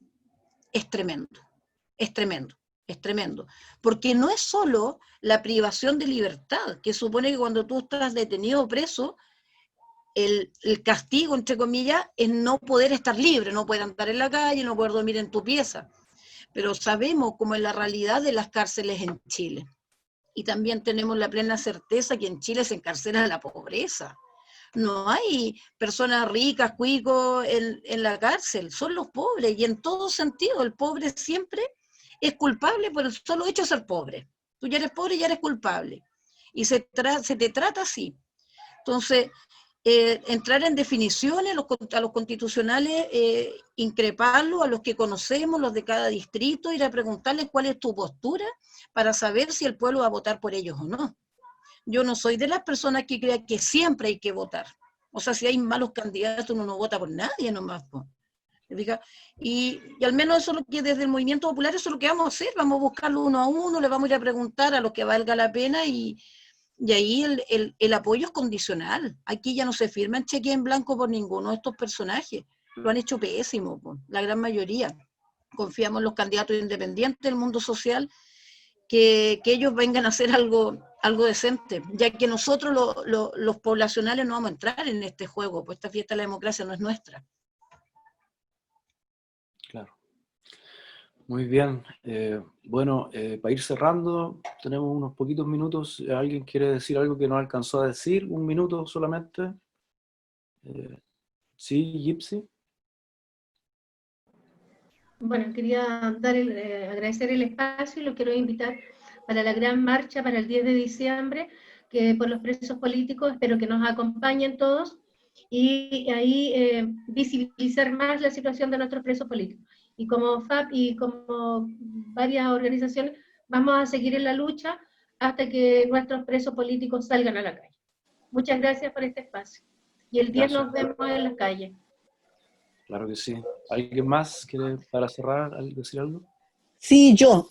es tremendo, es tremendo, es tremendo. Porque no es solo la privación de libertad, que supone que cuando tú estás detenido o preso, el castigo, entre comillas, es no poder estar libre, no poder andar en la calle, no poder dormir en tu pieza. Pero sabemos cómo es la realidad de las cárceles en Chile. Y también tenemos la plena certeza que en Chile se encarcela la pobreza. No hay personas ricas, cuicos en la cárcel, son los pobres, y en todo sentido, el pobre siempre es culpable por el solo hecho de ser pobre. Tú ya eres pobre y ya eres culpable. Y se te trata así. Entonces, entrar en definiciones a los constitucionales, increparlos a los que conocemos, los de cada distrito, ir a preguntarles cuál es tu postura para saber si el pueblo va a votar por ellos o no. Yo no soy de las personas que crean que siempre hay que votar. O sea, si hay malos candidatos, uno no vota por nadie nomás. Y al menos eso es lo que desde el Movimiento Popular, eso es lo que vamos a hacer. Vamos a buscarlo uno a uno, le vamos a ir a preguntar a los que valga la pena y ahí el apoyo es condicional. Aquí ya no se firman cheques en blanco por ninguno de estos personajes. Lo han hecho pésimo, la gran mayoría. Confiamos en los candidatos independientes del mundo social, que ellos vengan a hacer algo decente, ya que nosotros los poblacionales no vamos a entrar en este juego, pues esta fiesta de la democracia no es nuestra. Claro. Muy bien. Bueno, para ir cerrando, tenemos unos poquitos minutos. ¿Alguien quiere decir algo que no alcanzó a decir? ¿Un minuto solamente? Sí, Gypsy. Bueno, quería agradecer el espacio y los quiero invitar para la gran marcha para el 10 de diciembre, que por los presos políticos, espero que nos acompañen todos, y ahí visibilizar más la situación de nuestros presos políticos. Y como FAP y como varias organizaciones, vamos a seguir en la lucha hasta que nuestros presos políticos salgan a la calle. Muchas gracias por este espacio. Y el 10 nos vemos en la calle. Claro que sí. ¿Alguien más quiere, para cerrar, decir algo? Sí, yo.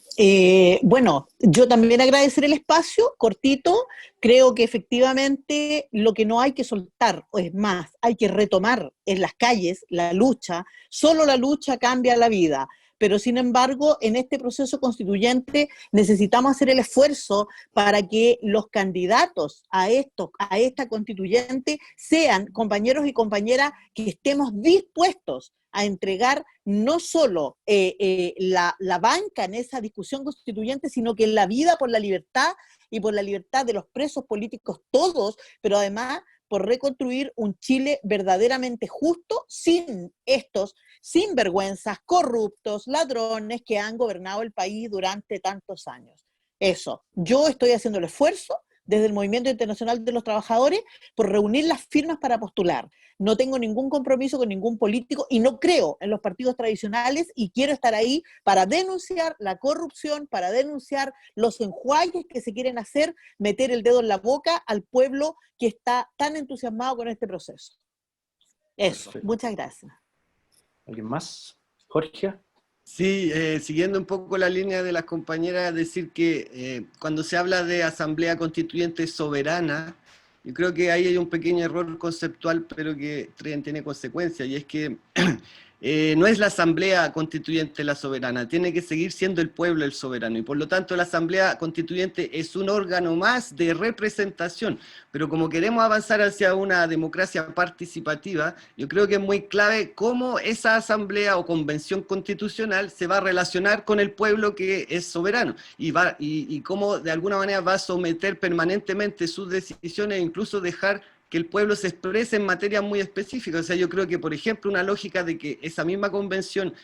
Bueno, yo también agradecer el espacio, cortito. Creo que efectivamente lo que no hay que soltar, o es más, hay que retomar en las calles la lucha. Solo la lucha cambia la vida. Pero sin embargo, en este proceso constituyente necesitamos hacer el esfuerzo para que los candidatos a esta constituyente sean compañeros y compañeras que estemos dispuestos a entregar no solo la banca en esa discusión constituyente, sino que la vida por la libertad y por la libertad de los presos políticos todos, pero además por reconstruir un Chile verdaderamente justo sin estos sinvergüenzas, corruptos, ladrones que han gobernado el país durante tantos años. Eso, yo estoy haciendo el esfuerzo desde el Movimiento Internacional de los Trabajadores por reunir las firmas para postular. No tengo ningún compromiso con ningún político y no creo en los partidos tradicionales y quiero estar ahí para denunciar la corrupción, para denunciar los enjuagues que se quieren hacer, meter el dedo en la boca al pueblo que está tan entusiasmado con este proceso. Eso, perfecto. Muchas gracias. ¿Alguien más? Jorge. Sí, siguiendo un poco la línea de las compañeras, decir que cuando se habla de asamblea constituyente soberana, yo creo que ahí hay un pequeño error conceptual, pero que tiene consecuencias, y es que no es la asamblea constituyente la soberana, tiene que seguir siendo el pueblo el soberano, y por lo tanto la asamblea constituyente es un órgano más de representación, pero como queremos avanzar hacia una democracia participativa, yo creo que es muy clave cómo esa asamblea o convención constitucional se va a relacionar con el pueblo que es soberano, y cómo de alguna manera va a someter permanentemente sus decisiones, incluso dejar que el pueblo se exprese en materias muy específicas. O sea, yo creo que, por ejemplo, una lógica de que esa misma convención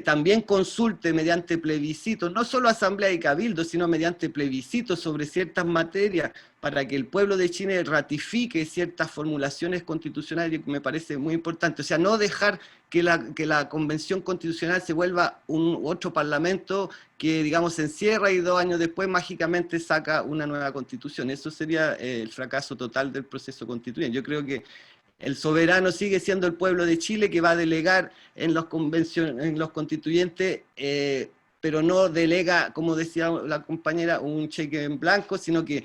también consulte mediante plebiscito, no solo asamblea y cabildo, sino mediante plebiscito sobre ciertas materias, para que el pueblo de Chile ratifique ciertas formulaciones constitucionales, que me parece muy importante. O sea, no dejar que la convención constitucional se vuelva otro parlamento que, digamos, se encierra y 2 años después mágicamente saca una nueva constitución. Eso sería el fracaso total del proceso constituyente. Yo creo que el soberano sigue siendo el pueblo de Chile, que va a delegar en los constituyentes, pero no delega, como decía la compañera, un cheque en blanco, sino que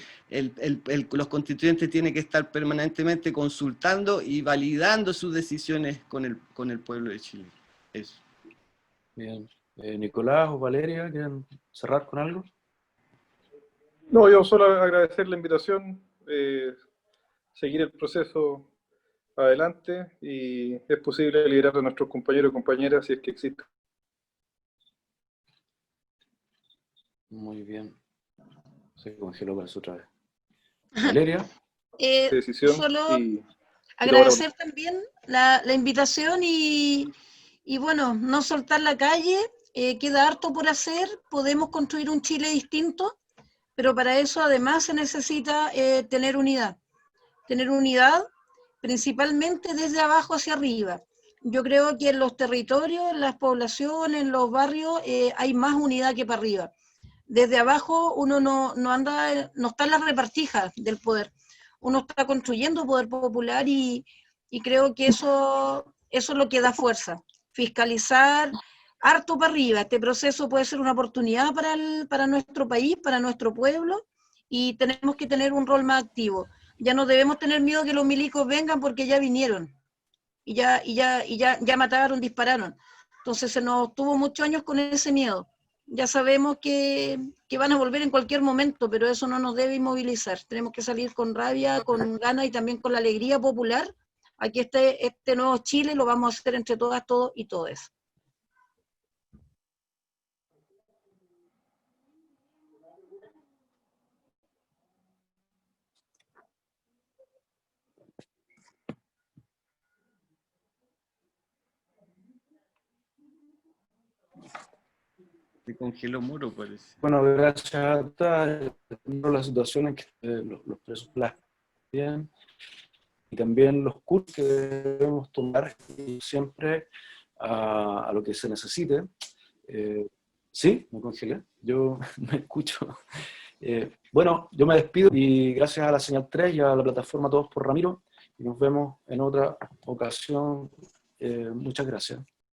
los constituyentes tienen que estar permanentemente consultando y validando sus decisiones con el pueblo de Chile. Eso. Bien. Nicolás o Valeria, ¿quieren cerrar con algo? No, yo solo agradecer la invitación, seguir el proceso adelante, y es posible liderar a nuestros compañeros y compañeras si es que existe. Muy bien. Se congeló para eso otra vez. Valeria. Decisión solo agradecer también la invitación y bueno, no soltar la calle, queda harto por hacer, podemos construir un Chile distinto, pero para eso además se necesita tener unidad principalmente desde abajo hacia arriba. Yo creo que en los territorios, en las poblaciones, en los barrios, hay más unidad que para arriba. Desde abajo uno no está en las repartijas del poder, uno está construyendo poder popular y creo que eso es lo que da fuerza. Fiscalizar harto para arriba. Este proceso puede ser una oportunidad para nuestro país, para nuestro pueblo, y tenemos que tener un rol más activo. Ya no debemos tener miedo que los milicos vengan, porque ya vinieron y ya mataron, dispararon. Entonces se nos tuvo muchos años con ese miedo. Ya sabemos que van a volver en cualquier momento, pero eso no nos debe inmovilizar. Tenemos que salir con rabia, con ganas y también con la alegría popular. Aquí este nuevo Chile lo vamos a hacer entre todas, todos y todes. Se congeló Muro, parece. Bueno, gracias a la situación en que los presos bien, y también los cursos que debemos tomar siempre a lo que se necesite. Sí, me congelé. Yo me escucho. Bueno, yo me despido y gracias a la Señal 3 y a la plataforma Todos por Ramiro. Y nos vemos en otra ocasión. Muchas gracias.